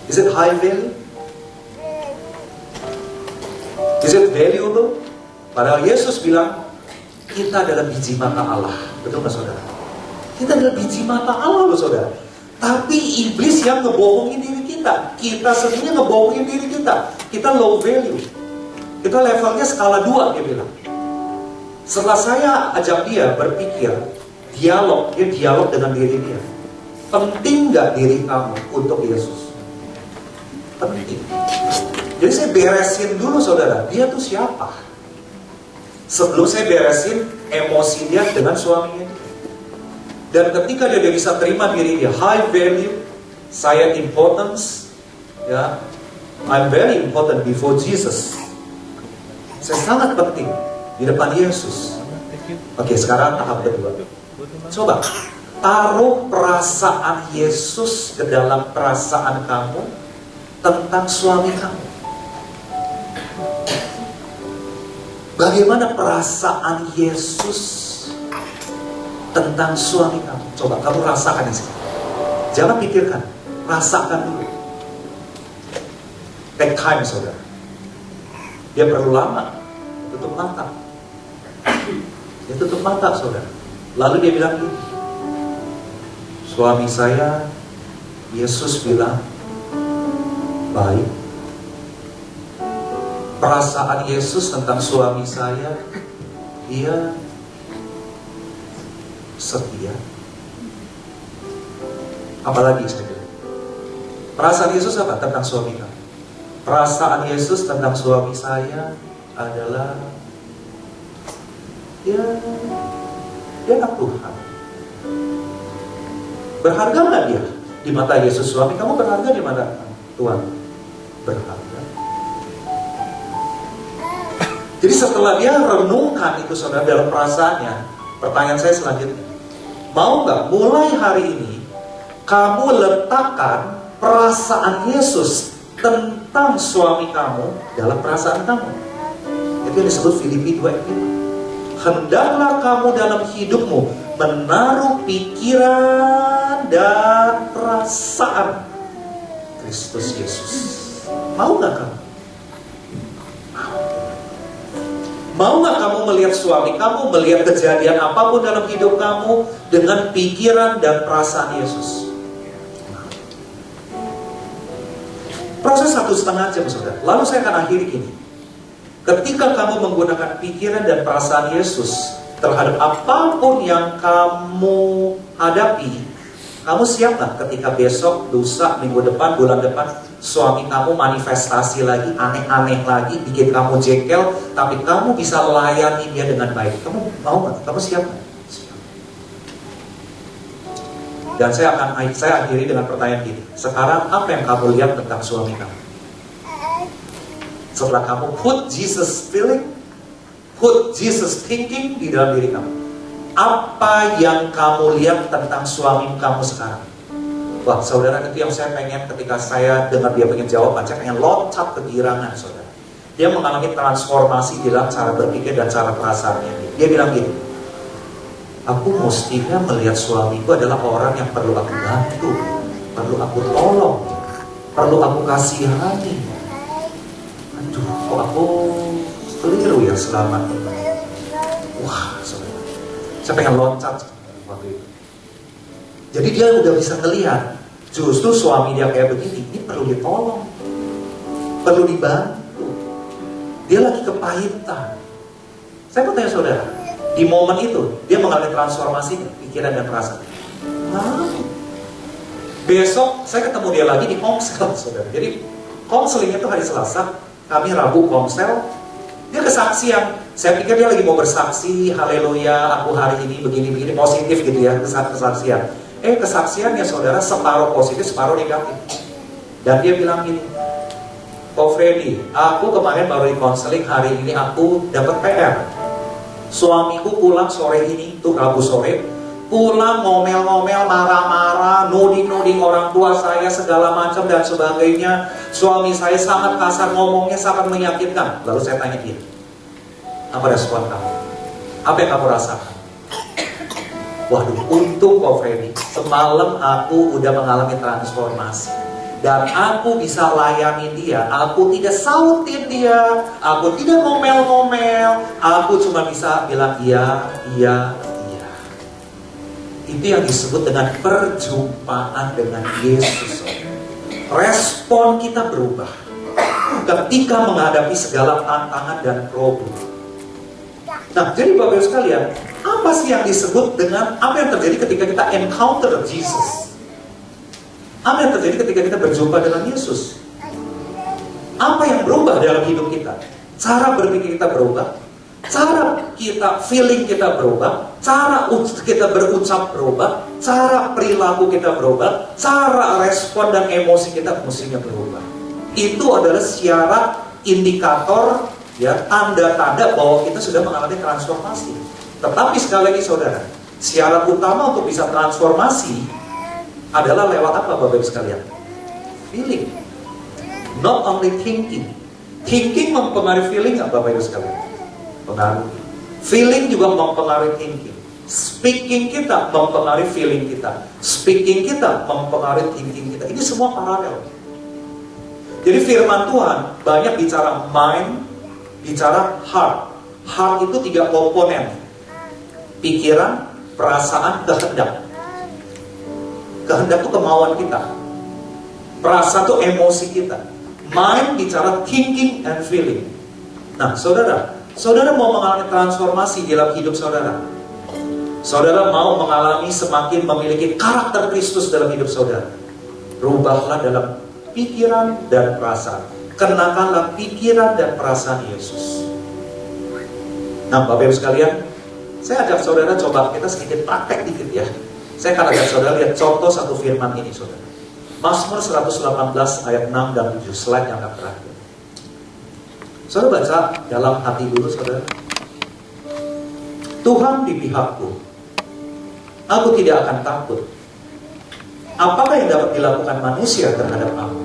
Is it high value? Is it valuable? Padahal Yesus bilang, kita adalah biji mata Allah. Betul nggak saudara? Kita adalah biji mata Allah loh saudara. Tapi iblis yang ngebohongin diri kita. Kita sendiri ngebohongin diri kita. Kita low value. Kita levelnya skala 2 dia bilang. Setelah saya ajak dia berpikir, dia dialog dengan diri dia. Penting gak diri kamu untuk Yesus? Penting. Jadi saya beresin dulu saudara, dia tuh siapa? Sebelum saya beresin emosi dia dengan suaminya. Dan ketika dia bisa terima diri dia, high value, saya importance, ya, I'm very important before Jesus. Saya sangat penting di depan Yesus. Oke, sekarang tahap kedua. Coba taruh perasaan Yesus ke dalam perasaan kamu tentang suami kamu. Bagaimana perasaan Yesus tentang suami kamu? Coba kamu rasakan di sini. Jangan pikirkan, rasakan dulu. Take time, saudara. Dia perlu lama. Tutup mata. Dia tutup mata, saudara. Lalu dia bilang gini, suami saya, Yesus bilang, baik. Perasaan Yesus tentang suami saya, dia setia. Apalagi saya bilang, perasaan Yesus apa tentang suami kamu? Perasaan Yesus tentang suami saya adalah dia anak Tuhan. Berharga nggak dia di mata Yesus? Suami kamu berharga di mata Tuhan? Berharga. Jadi setelah dia renungkan itu saudara dalam perasaannya, pertanyaan saya selanjutnya, mau nggak mulai hari ini kamu letakkan perasaan Yesus tentang suami kamu dalam perasaan kamu? Itu yang disebut Filipi 2:5. Hendaklah kamu dalam hidupmu menaruh pikiran dan perasaan Kristus Yesus. Mau nggak kamu? Mau nggak kamu melihat suami kamu, melihat kejadian apapun dalam hidup kamu dengan pikiran dan perasaan Yesus? Proses 1,5 jam, saudara. Lalu saya akan akhiri ini. Ketika kamu menggunakan pikiran dan perasaan Yesus terhadap apapun yang kamu hadapi, kamu siap nggak ketika besok, lusa, minggu depan, bulan depan, suami kamu manifestasi lagi, aneh-aneh lagi, bikin kamu jengkel, tapi kamu bisa layani dia dengan baik? Kamu mau nggak? Kamu siap nggak? Siap. Dan saya akhiri dengan pertanyaan gini. Sekarang apa yang kamu lihat tentang suami kamu? Setelah kamu put Jesus feeling, put Jesus thinking di dalam diri kamu, apa yang kamu lihat tentang suami kamu sekarang? Wah, saudara, itu yang saya pengen ketika saya dengar dia pengen jawab, saya pengen loncat kegirangan, saudara. Dia mengalami transformasi di dalam cara berpikir dan cara perasaannya. Dia bilang gini, aku mestinya melihat suamiku adalah orang yang perlu aku bantu, perlu aku tolong, perlu aku kasihani. Aduh, kok aku keliru ya selama ini. Wah, saudara, saya pengen loncat waktu itu. Jadi dia udah bisa ngelihat, justru suami dia kayak begini, ini perlu ditolong, perlu dibantu. Dia lagi kepahitan. Saya mau tanya saudara, di momen itu dia mengalami transformasi pikiran dan perasaan. Nah, besok saya ketemu dia lagi di komsel, saudara. Jadi konselingnya itu hari Selasa, kami Rabu komsel. Dia kesaksian. Saya pikir dia lagi mau bersaksi, haleluya, aku hari ini begini-begini, positif gitu ya, kesaksian. Kesaksiannya saudara separuh positif, separuh negatif. Dan dia bilang gini, Ko Freddy, aku kemarin baru di konseling, hari ini aku dapat PR. Suamiku pulang sore ini, tuh Rabu sore, pulang ngomel-ngomel, marah-marah, nuding-nuding orang tua saya segala macam dan sebagainya. Suami saya sangat kasar ngomongnya, sangat menyakitkan. Lalu saya tanya dia, apa respon kamu? Apa yang kamu rasakan? Waduh, untung Ko Freddy, semalam aku udah mengalami transformasi. Dan aku bisa layani dia, aku tidak sautin dia, aku tidak ngomel-ngomel, aku cuma bisa bilang iya, iya, iya. Itu yang disebut dengan perjumpaan dengan Yesus. Respon kita berubah ketika menghadapi segala tantangan dan problem. Nah, jadi Bapak Ibu sekalian, apa sih yang disebut dengan apa yang terjadi ketika kita encounter Jesus? Apa yang terjadi ketika kita berjumpa dengan Yesus? Apa yang berubah dalam hidup kita? Cara berpikir kita berubah, cara kita feeling kita berubah, cara kita berucap berubah, cara perilaku kita berubah, cara respon dan emosi kita mestinya berubah. Itu adalah syarat, indikator, ya, tanda-tanda bahwa kita sudah mengalami transformasi. Tetapi sekali lagi saudara, syarat utama untuk bisa transformasi adalah lewat apa Bapak Ibu sekalian? Feeling. Not only thinking. Thinking mempengaruhi feeling nggak Bapak Ibu sekalian? Pengaruh. Feeling juga mempengaruhi thinking. Speaking kita mempengaruhi feeling kita. Speaking kita mempengaruhi thinking kita. Ini semua paralel. Jadi firman Tuhan banyak bicara mind, bicara heart. Heart itu 3 komponen. Pikiran, perasaan, kehendak. Kehendak itu kemauan kita. Perasaan itu emosi kita. Mind bicara thinking and feeling. Nah, saudara mau mengalami transformasi dalam hidup saudara. Saudara mau mengalami semakin memiliki karakter Kristus dalam hidup saudara. Rubahlah dalam pikiran dan perasaan. Kenakanlah pikiran dan perasaan Yesus. Nah, Bapak Ibu sekalian, saya ajak saudara coba kita sedikit praktek dikit ya. Saya akan ajak saudara lihat contoh satu firman ini saudara. Mazmur 118 ayat 6 dan 7, slide yang akan terakhir. Saudara baca dalam hati dulu saudara. Tuhan di pihakku, aku tidak akan takut. Apakah yang dapat dilakukan manusia terhadap aku?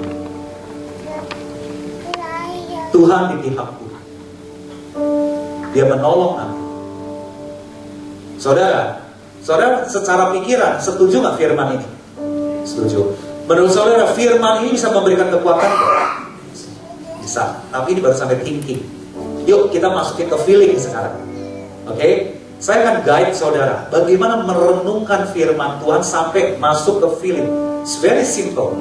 Tuhan di pihakku, Dia menolong aku. Saudara secara pikiran setuju nggak firman ini? Setuju. Menurut saudara firman ini bisa memberikan kekuatan? Bisa. Tapi ini baru sampai thinking. Yuk kita masukin ke feeling sekarang. Oke? Saya akan guide saudara bagaimana merenungkan firman Tuhan sampai masuk ke feeling. It's very simple.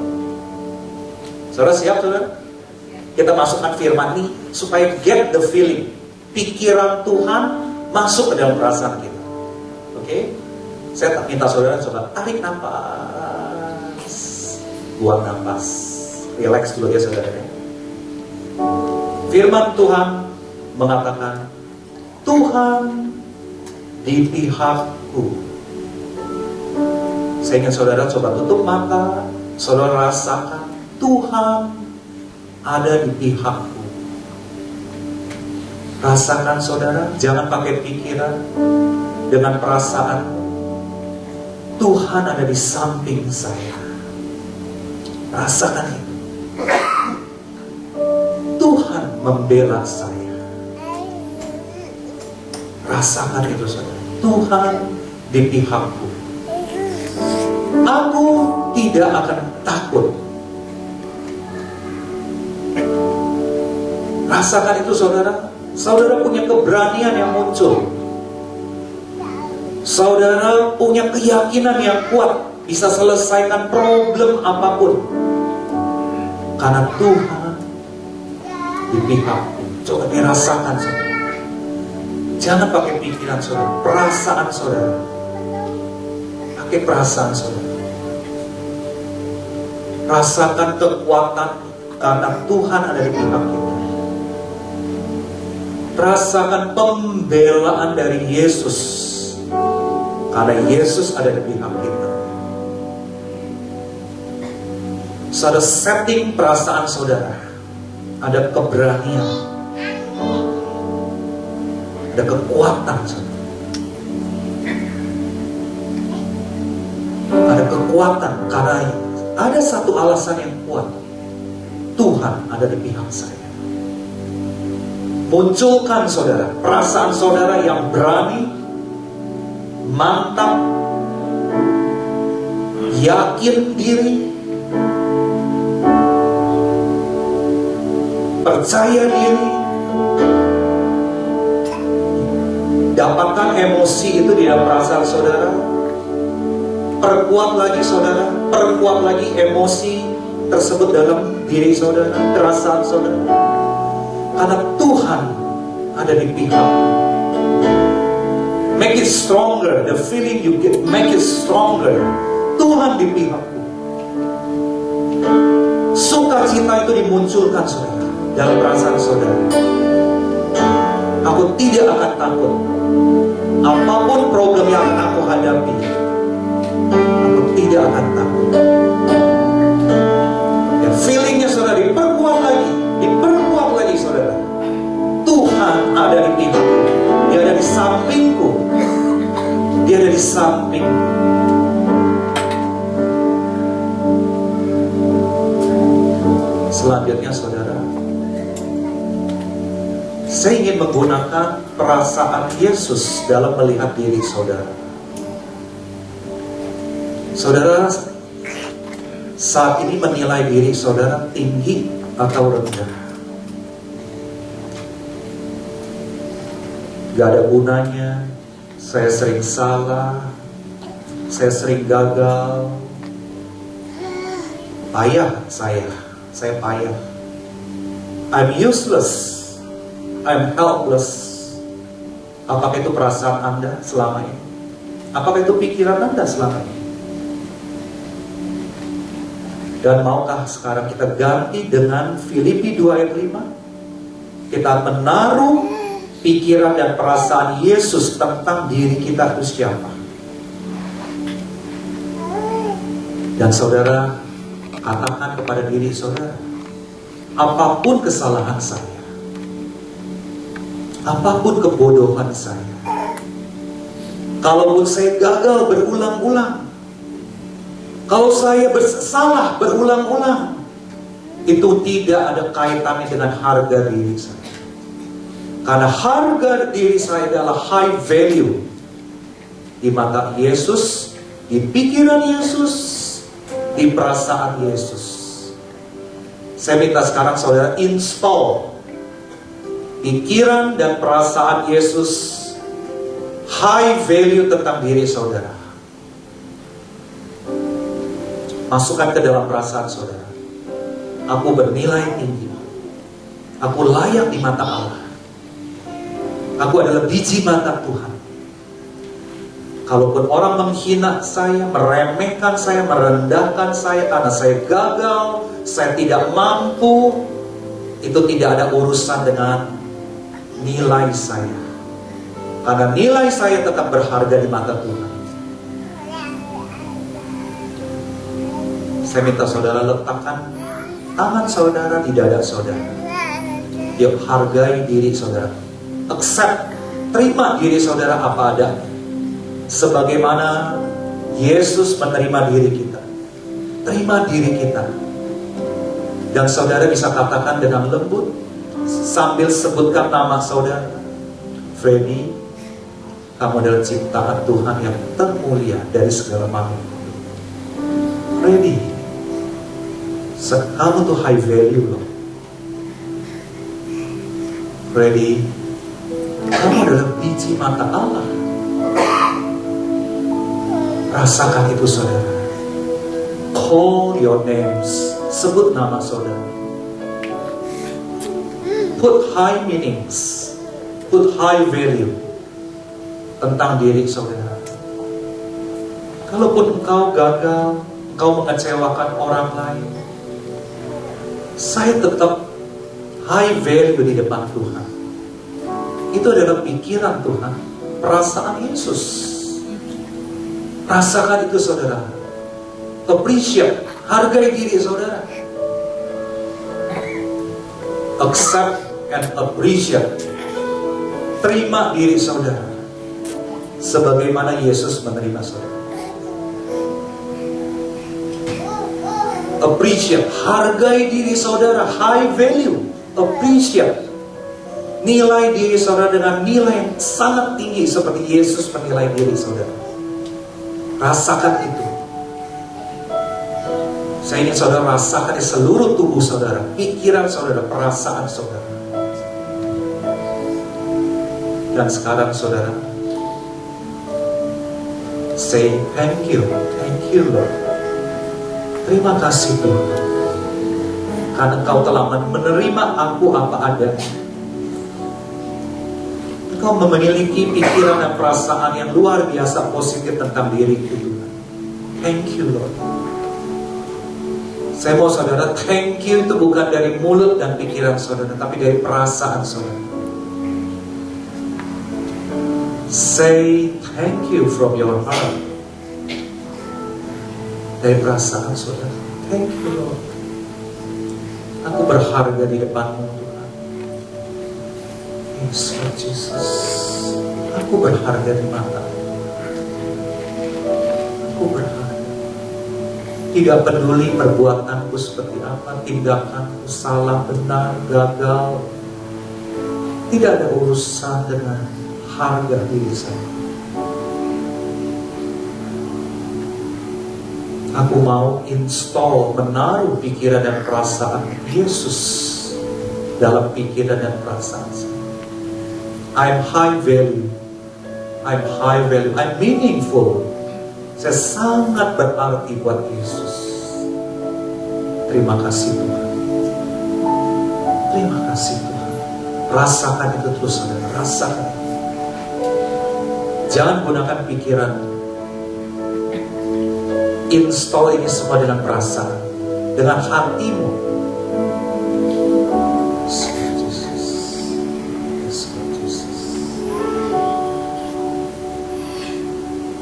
Saudara siap saudara? Kita masukkan firman ini supaya get the feeling. Pikiran Tuhan masuk ke dalam perasaan kita. Oke? Saya minta saudara coba tarik nafas, buang nafas, relax dulu ya saudara. Firman Tuhan mengatakan, Tuhan di pihakku. Saya ingin saudara coba tutup mata, saudara rasakan Tuhan ada di pihakku. Rasakan saudara, jangan pakai pikiran, dengan perasaan. Tuhan ada di samping saya. Rasakan itu. Tuhan membela saya. Rasakan itu saudara. Tuhan di pihakku. Aku tidak akan takut. Rasakan itu saudara. Saudara punya keberanian yang muncul. Saudara punya keyakinan yang kuat, bisa selesaikan problem apapun. Karena Tuhan di pihakku. Coba dirasakan saudara. Jangan pakai pikiran saudara, perasaan saudara. Pakai perasaan saudara. Rasakan kekuatan karena Tuhan ada di pihak kita. Rasakan pembelaan dari Yesus karena Yesus ada di pihak kita. Saudara, setting perasaan saudara. Ada keberanian, ada kekuatan saudara. Ada kekuatan karena ada satu alasan yang kuat. Tuhan ada di pihak saya. Munculkan saudara, perasaan saudara yang berani, mantap, yakin diri, percaya diri. Dapatkan emosi itu di dalam perasaan saudara. Perkuat lagi saudara, perkuat lagi emosi tersebut dalam diri saudara, perasaan saudara. Karena Tuhan ada di pihak. Make it stronger. The feeling you get, make it stronger. Tuhan di pihakku. Sukacita itu dimunculkan saudara dalam perasaan saudara. Aku tidak akan takut. Apapun problem yang akan aku hadapi, aku tidak akan takut. Ya, feelingnya saudara diperkuat lagi saudara. Tuhan ada di pihakku. Dia ada di sampingku. Dia ada di samping. Selanjutnya saudara, saya ingin menggunakan perasaan Yesus dalam melihat diri saudara. Saudara saat ini menilai diri saudara tinggi atau rendah. Gak ada gunanya. Saya sering salah, saya sering gagal, payah saya payah. I'm useless, I'm helpless. Apakah itu perasaan Anda selama ini? Apakah itu pikiran Anda selama ini? Dan maukah sekarang kita ganti dengan Filipi 2 ayat 5? Kita menaruh pikiran dan perasaan Yesus tentang diri kita itu siapa. Dan saudara, katakan kepada diri saudara, apapun kesalahan saya, apapun kebodohan saya, kalaupun saya gagal berulang-ulang, kalau saya bersalah berulang-ulang, itu tidak ada kaitannya dengan harga diri saya. Karena harga diri saya adalah high value di mata Yesus, di pikiran Yesus, di perasaan Yesus. Saya minta sekarang saudara install pikiran dan perasaan Yesus, high value tentang diri saudara. Masukkan ke dalam perasaan saudara. Aku bernilai tinggi. Aku layak di mata Allah. Aku adalah biji mata Tuhan. Kalaupun orang menghina saya, meremehkan saya, merendahkan saya karena saya gagal, saya tidak mampu, itu tidak ada urusan dengan nilai saya. Karena nilai saya tetap berharga di mata Tuhan. Saya minta saudara letakkan tangan saudara di dada saudara. Yuk hargai diri saudara. Accept, terima diri saudara apa adanya. Sebagaimana Yesus menerima diri kita. Terima diri kita. Dan saudara bisa katakan dengan lembut, sambil sebutkan nama saudara. Freddy, kamu adalah ciptaan Tuhan yang termulia dari segala makhluk. Freddy, kamu tuh high value loh. Freddy, kamu adalah biji mata Allah. Rasakan itu saudara. Call your names. Sebut nama saudara. Put high meanings, put high value tentang diri saudara. Kalaupun engkau gagal, engkau mengecewakan orang lain, saya tetap high value di depan Tuhan. Itu adalah pikiran Tuhan, perasaan Yesus. Rasakan itu saudara. Appreciate, hargai diri saudara. Accept and appreciate. Terima diri saudara sebagaimana Yesus menerima saudara. Appreciate, hargai diri saudara, high value. Appreciate, nilai diri saudara dengan nilai yang sangat tinggi seperti Yesus menilai diri saudara. Rasakan itu. Saya ingin saudara rasakan di seluruh tubuh saudara, pikiran saudara, perasaan saudara. Dan sekarang saudara, say thank you Lord. Terima kasih Tuhan, karena Engkau telah menerima aku apa adanya. Engkau memiliki pikiran dan perasaan yang luar biasa positif tentang diriku Tuhan. Thank you Lord. Saya mau saudara, thank you itu bukan dari mulut dan pikiran saudara, tapi dari perasaan saudara. Say thank you from your heart. Dari perasaan saudara. Thank you Lord. Aku berharga di depan-Mu Tuhan. Yes Lord Jesus. Aku berharga di mata-Mu. Aku berharga. Tidak peduli perbuatanku seperti apa, tindakanku salah, benar, gagal. Tidak ada urusan dengan harga diri saya. Aku mau install, menaruh pikiran dan perasaan Yesus dalam pikiran dan perasaan saya. I'm high value. I'm high value. I'm meaningful. Saya sangat berarti buat Yesus. Terima kasih Tuhan. Terima kasih Tuhan. Rasakan itu terus saudara. Rasakan. Jangan gunakan pikiran. Install ini semua dengan perasaan, dengan hatimu.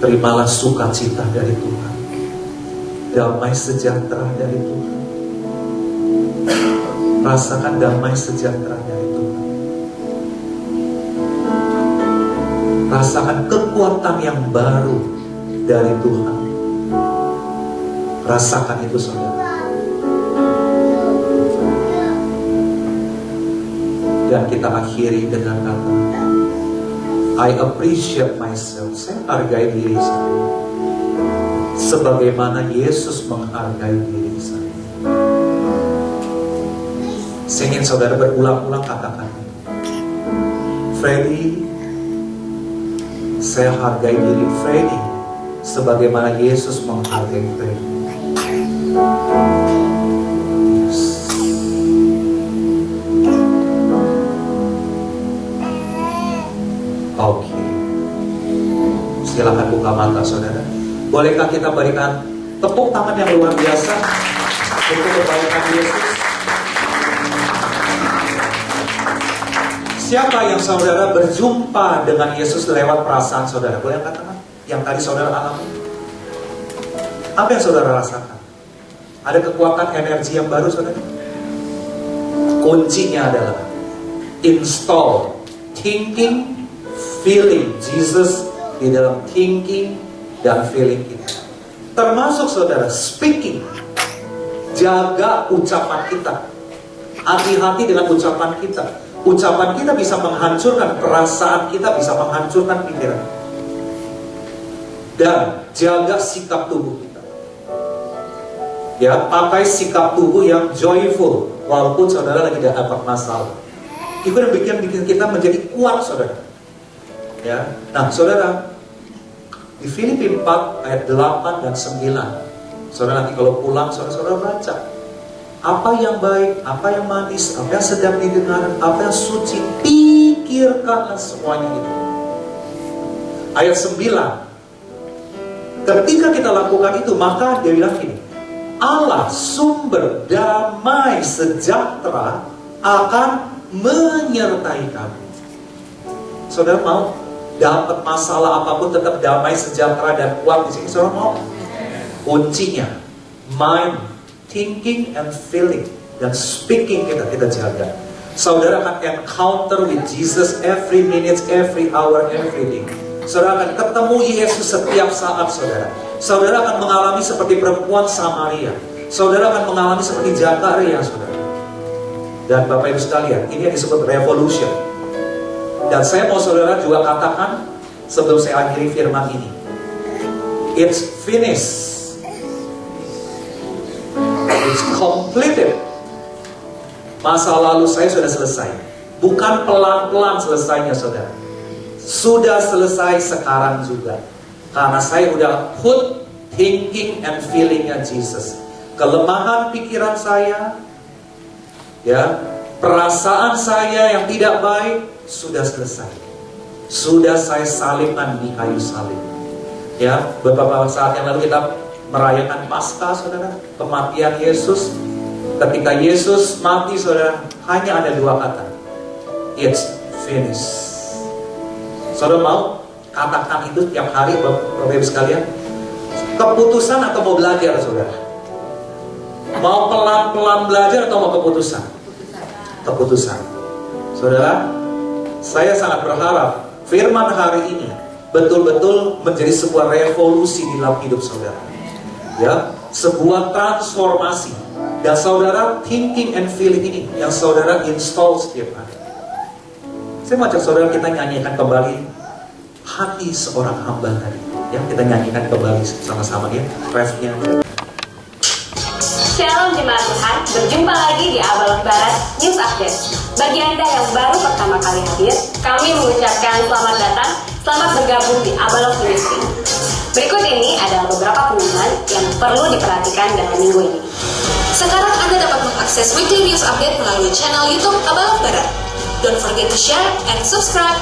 Terimalah sukacita dari Tuhan, damai sejahtera dari Tuhan. Rasakan damai sejahtera dari Tuhan. Rasakan kekuatan yang baru dari Tuhan. Rasakan itu saudara. Dan kita akhiri dengan kata, I appreciate myself. Saya hargai diri saya sebagaimana Yesus menghargai diri saya. Saya ingin saudara berulang-ulang katakan, Freddy, saya hargai diri Freddy sebagaimana Yesus menghargai Freddy. Oke. Silakan buka mata saudara. Bolehkah kita berikan tepuk tangan yang luar biasa untuk kebaikan Yesus? Siapa yang saudara berjumpa dengan Yesus lewat perasaan saudara? Boleh katakan yang tadi saudara alami? Apa yang saudara rasakan? Ada kekuatan energi yang baru saudara? Kuncinya adalah install thinking, feeling Jesus di dalam thinking dan feeling kita. Termasuk saudara, speaking. Jaga ucapan kita. Hati-hati dengan ucapan kita. Ucapan kita bisa menghancurkan perasaan kita, bisa menghancurkan pikiran. Dan jaga sikap tubuh kita. Ya, pakai sikap tubuh yang joyful walaupun saudara lagi dapat masalah. Itu yang bikin kita menjadi kuat, saudara. Ya, nah saudara, di Filipi 4 ayat 8 dan 9, saudara nanti kalau pulang saudara baca. Apa yang baik, apa yang manis, apa yang sedang didengar, apa yang suci, pikirkanlah semuanya itu. Ayat 9, ketika kita lakukan itu, maka dia bilang gini, Allah sumber damai sejahtera akan menyertai kamu. Saudara mau dapat masalah apapun tetap damai sejahtera dan kuat di sini, saudara mau? Kuncinya mind, thinking and feeling dan speaking kita jaga. Saudara akan encounter with Jesus every minute, every hour, every day. Saudara akan ketemu Yesus setiap saat, saudara. Saudara akan mengalami seperti perempuan Samaria. Saudara akan mengalami seperti Zakaria, saudara. Dan Bapak Ibu sekalian, ini yang disebut revolution. Dan saya mau saudara juga katakan sebelum saya akhiri firman ini, it's finished. It's completed. Masa lalu saya sudah selesai. Bukan pelan-pelan selesainya, saudara. Sudah selesai sekarang juga. Karena saya udah put thinking and feelingnya Jesus. Kelemahan pikiran saya, ya, perasaan saya yang tidak baik sudah selesai. Sudah saya salibkan di kayu salib. Ya, beberapa saat yang lalu kita merayakan Paskah, saudara, kematian Yesus. Ketika Yesus mati, saudara, hanya ada dua kata, it's finished. Saudara mau katakan itu tiap hari, Bapak Ibu sekalian? Keputusan atau mau belajar, saudara? Mau pelan-pelan belajar atau mau keputusan? Keputusan. Saudara, saya sangat berharap firman hari ini betul-betul menjadi sebuah revolusi di dalam hidup saudara. Ya, sebuah transformasi. Dan saudara, thinking and feeling ini yang saudara install setiap hari. Saya mau ajak saudara kita nyanyikan kembali hati seorang hamba tadi. Ya, kita nyanyikan kembali sama-sama ya, refnya. Shalom jemaat Tuhan, berjumpa lagi di Abalon Barat News Update. Bagi Anda yang baru pertama kali hadir, kami mengucapkan selamat datang, selamat bergabung di Abalon Ministry. Berikut ini adalah beberapa pengumuman yang perlu diperhatikan dalam minggu ini. Sekarang Anda dapat mengakses weekly news update melalui channel YouTube Abalon Barat. Don't forget to share and subscribe.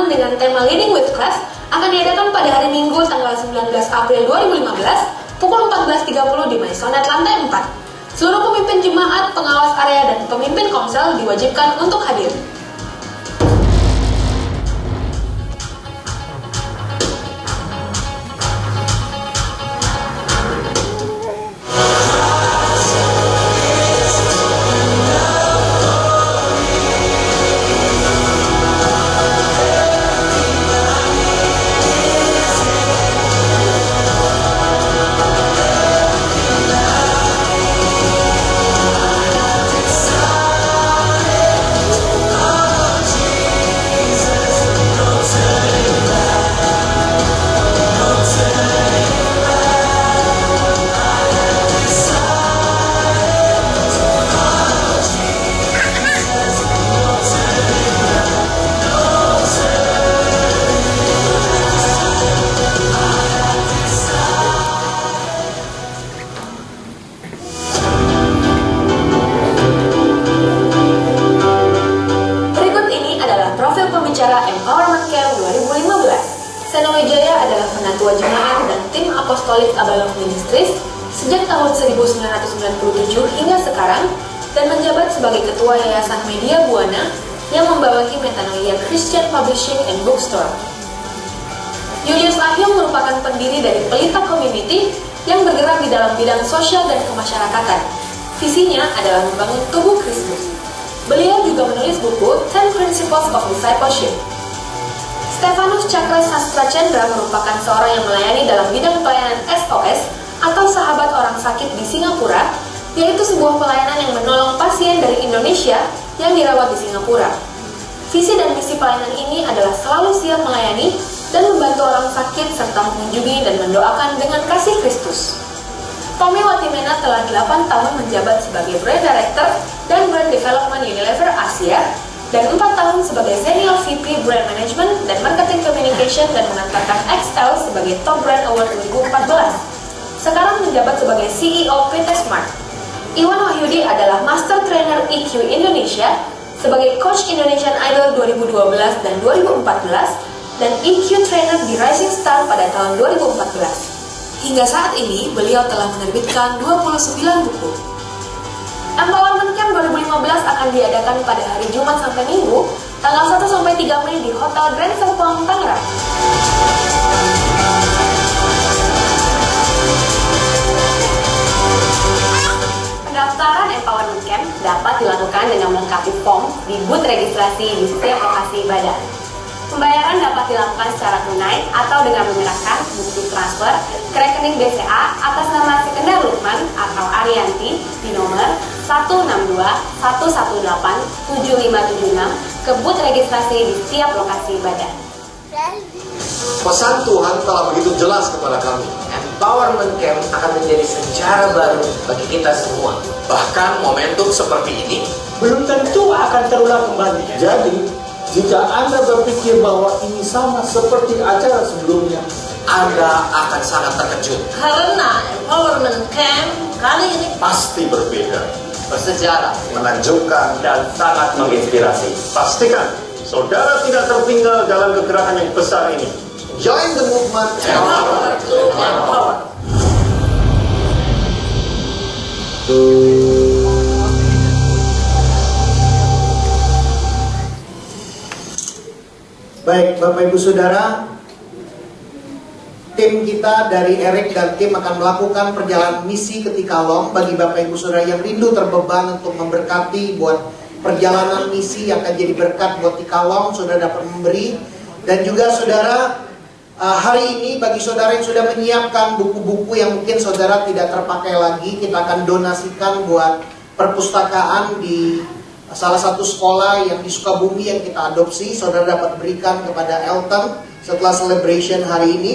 Dengan tema Leading with Christ akan diadakan pada hari Minggu tanggal 19 April 2015 pukul 14.30 di Maisonet lantai 4. Seluruh pemimpin jemaat, pengawas area, dan pemimpin komsel diwajibkan untuk hadir. Pembicara Empowerment Camp 2015. Seno Wijaya adalah penatua jemaat dan tim apostolik Abalon Ministries sejak tahun 1997 hingga sekarang dan menjabat sebagai Ketua Yayasan Media Buana yang membawahi Metanoia Christian Publishing and Bookstore. Julius Ahyong merupakan pendiri dari Pelita Community yang bergerak di dalam bidang sosial dan kemasyarakatan. Visinya adalah membangun tubuh Kristus. Beliau juga menulis buku 10 Principles of Discipleship. Stefanus Cakra Sastra Chandra merupakan seorang yang melayani dalam bidang pelayanan SOS atau Sahabat Orang Sakit di Singapura, yaitu sebuah pelayanan yang menolong pasien dari Indonesia yang dirawat di Singapura. Visi dan misi pelayanan ini adalah selalu siap melayani dan membantu orang sakit serta mengunjungi dan mendoakan dengan kasih Kristus. Tommy Watimena telah 8 tahun menjabat sebagai Brand Director dan Brand Development Unilever Asia dan 4 tahun sebagai Senior VP Brand Management dan Marketing Communication dan mengantarkan XL sebagai Top Brand Award 2014. Sekarang menjabat sebagai CEO PT Smart. Iwan Wahyudi adalah Master Trainer EQ Indonesia sebagai Coach Indonesian Idol 2012 dan 2014 dan EQ Trainer di Rising Star pada tahun 2014. Hingga saat ini, beliau telah menerbitkan 29 buku. Empowerment Camp 2015 akan diadakan pada hari Jumat sampai Minggu, tanggal 1 sampai 3 Mei di Hotel Grand Serpong, Tangerang. Pendaftaran Empowerment Camp dapat dilakukan dengan melengkapi form di booth registrasi di setiap lokasi ibadah. Pembayaran dapat dilakukan secara tunai atau dengan menyerahkan bukti transfer ke rekening BCA atas nama Sekendar Lukman atau Arianti di nomor 162-118-7576 ke booth registrasi di setiap lokasi ibadah. Pesan Tuhan telah begitu jelas kepada kami. Empowerment Camp akan menjadi sejarah baru bagi kita semua. Bahkan momentum seperti ini belum tentu akan terulang kembali. Jadi, jika Anda berpikir bahwa ini sama seperti acara sebelumnya, Anda akan sangat terkejut. Karena Empowerment Camp kali ini Pasti berbeda, Bersejarah menakjubkan, dan sangat menginspirasi. pastikan saudara tidak tertinggal dalam kegerakan yang besar ini. Join the movement. Empower. Baik, Bapak Ibu Saudara, tim kita dari Eric dan tim akan melakukan perjalanan misi ke Tikalong. Bagi Bapak Ibu Saudara yang rindu terbeban untuk memberkati buat perjalanan misi yang akan jadi berkat buat Tikalong, Saudara dapat memberi. Dan juga Saudara, hari ini bagi Saudara yang sudah menyiapkan buku-buku yang mungkin Saudara tidak terpakai lagi, kita akan donasikan buat perpustakaan di salah satu sekolah yang di Sukabumi yang kita adopsi. Saudara dapat berikan kepada Elton setelah celebration hari ini.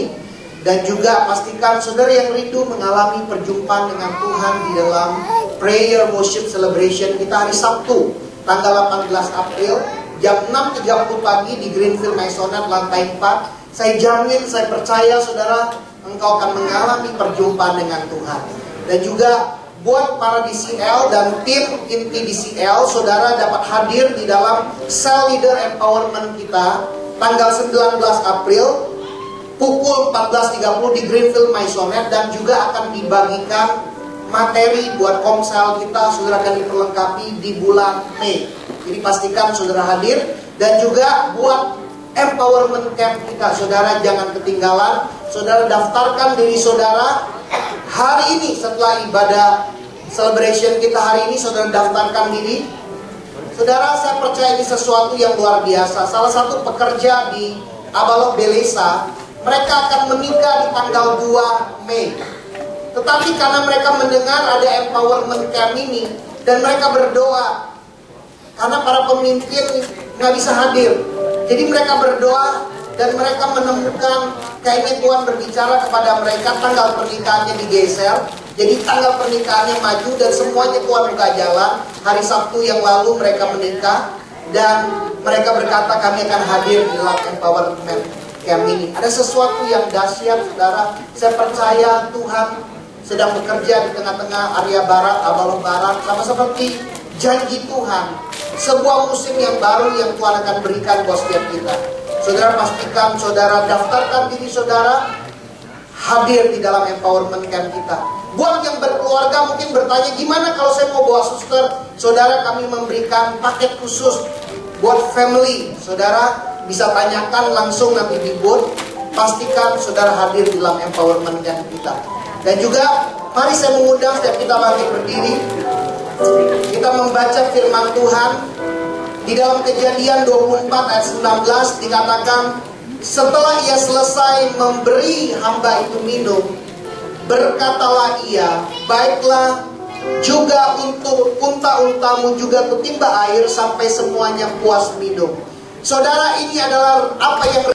Dan juga pastikan saudara yang rindu mengalami perjumpaan dengan Tuhan di dalam prayer worship celebration kita hari Sabtu tanggal 18 April jam 6.30 pagi di Greenfield Maisonette lantai 4. Saya jamin, saya percaya saudara, engkau akan mengalami perjumpaan dengan Tuhan. Dan juga buat para DCL dan tim inti DCL, saudara dapat hadir di dalam Cell Leader Empowerment kita tanggal 19 April pukul 14.30 di Greenfield Maisonette, dan juga akan dibagikan materi buat komsel kita, saudara akan diperlengkapi di bulan Mei. Jadi pastikan saudara hadir. Dan juga buat Empowerment Camp kita, saudara jangan ketinggalan. Saudara daftarkan diri saudara hari ini setelah ibadah celebration kita hari ini. Saudara daftarkan diri. Saudara, saya percaya ini sesuatu yang luar biasa. Salah satu pekerja di Abalok Belesa, mereka akan menikah di tanggal 2 Mei. Tetapi karena mereka mendengar ada Empowerment Camp ini, dan mereka berdoa, karena para pemimpin nggak bisa hadir. Jadi mereka berdoa, dan mereka menemukan kayaknya Tuhan berbicara kepada mereka, tanggal pernikahannya digeser. Jadi tanggal pernikahannya maju, dan semuanya Tuhan buka jalan. Hari Sabtu yang lalu mereka menikah, dan mereka berkata kami akan hadir di dalam Empowerment Camp ini. Ada sesuatu yang dahsyat saudara. Saya percaya Tuhan sedang bekerja di tengah-tengah area barat, Abalok Barat, sama seperti janji Tuhan. Sebuah musim yang baru yang Tuhan akan berikan buat setiap kita. Saudara pastikan saudara daftarkan diri saudara. hadir di dalam empowerment camp kita. Buat yang berkeluarga mungkin bertanya, gimana kalau saya mau bawa suster? Saudara, kami memberikan paket khusus buat family. Saudara bisa tanyakan langsung nanti di booth. Pastikan saudara hadir di dalam empowerment camp kita. Dan juga mari saya mengundang setiap kita bangkit berdiri. Kita membaca firman Tuhan. Di dalam Kejadian 24 ayat 19 dikatakan, setelah ia selesai memberi hamba itu minum, berkatalah ia, baiklah, juga untuk unta-untamu juga kutimba air sampai semuanya puas minum. Saudara, ini adalah apa yang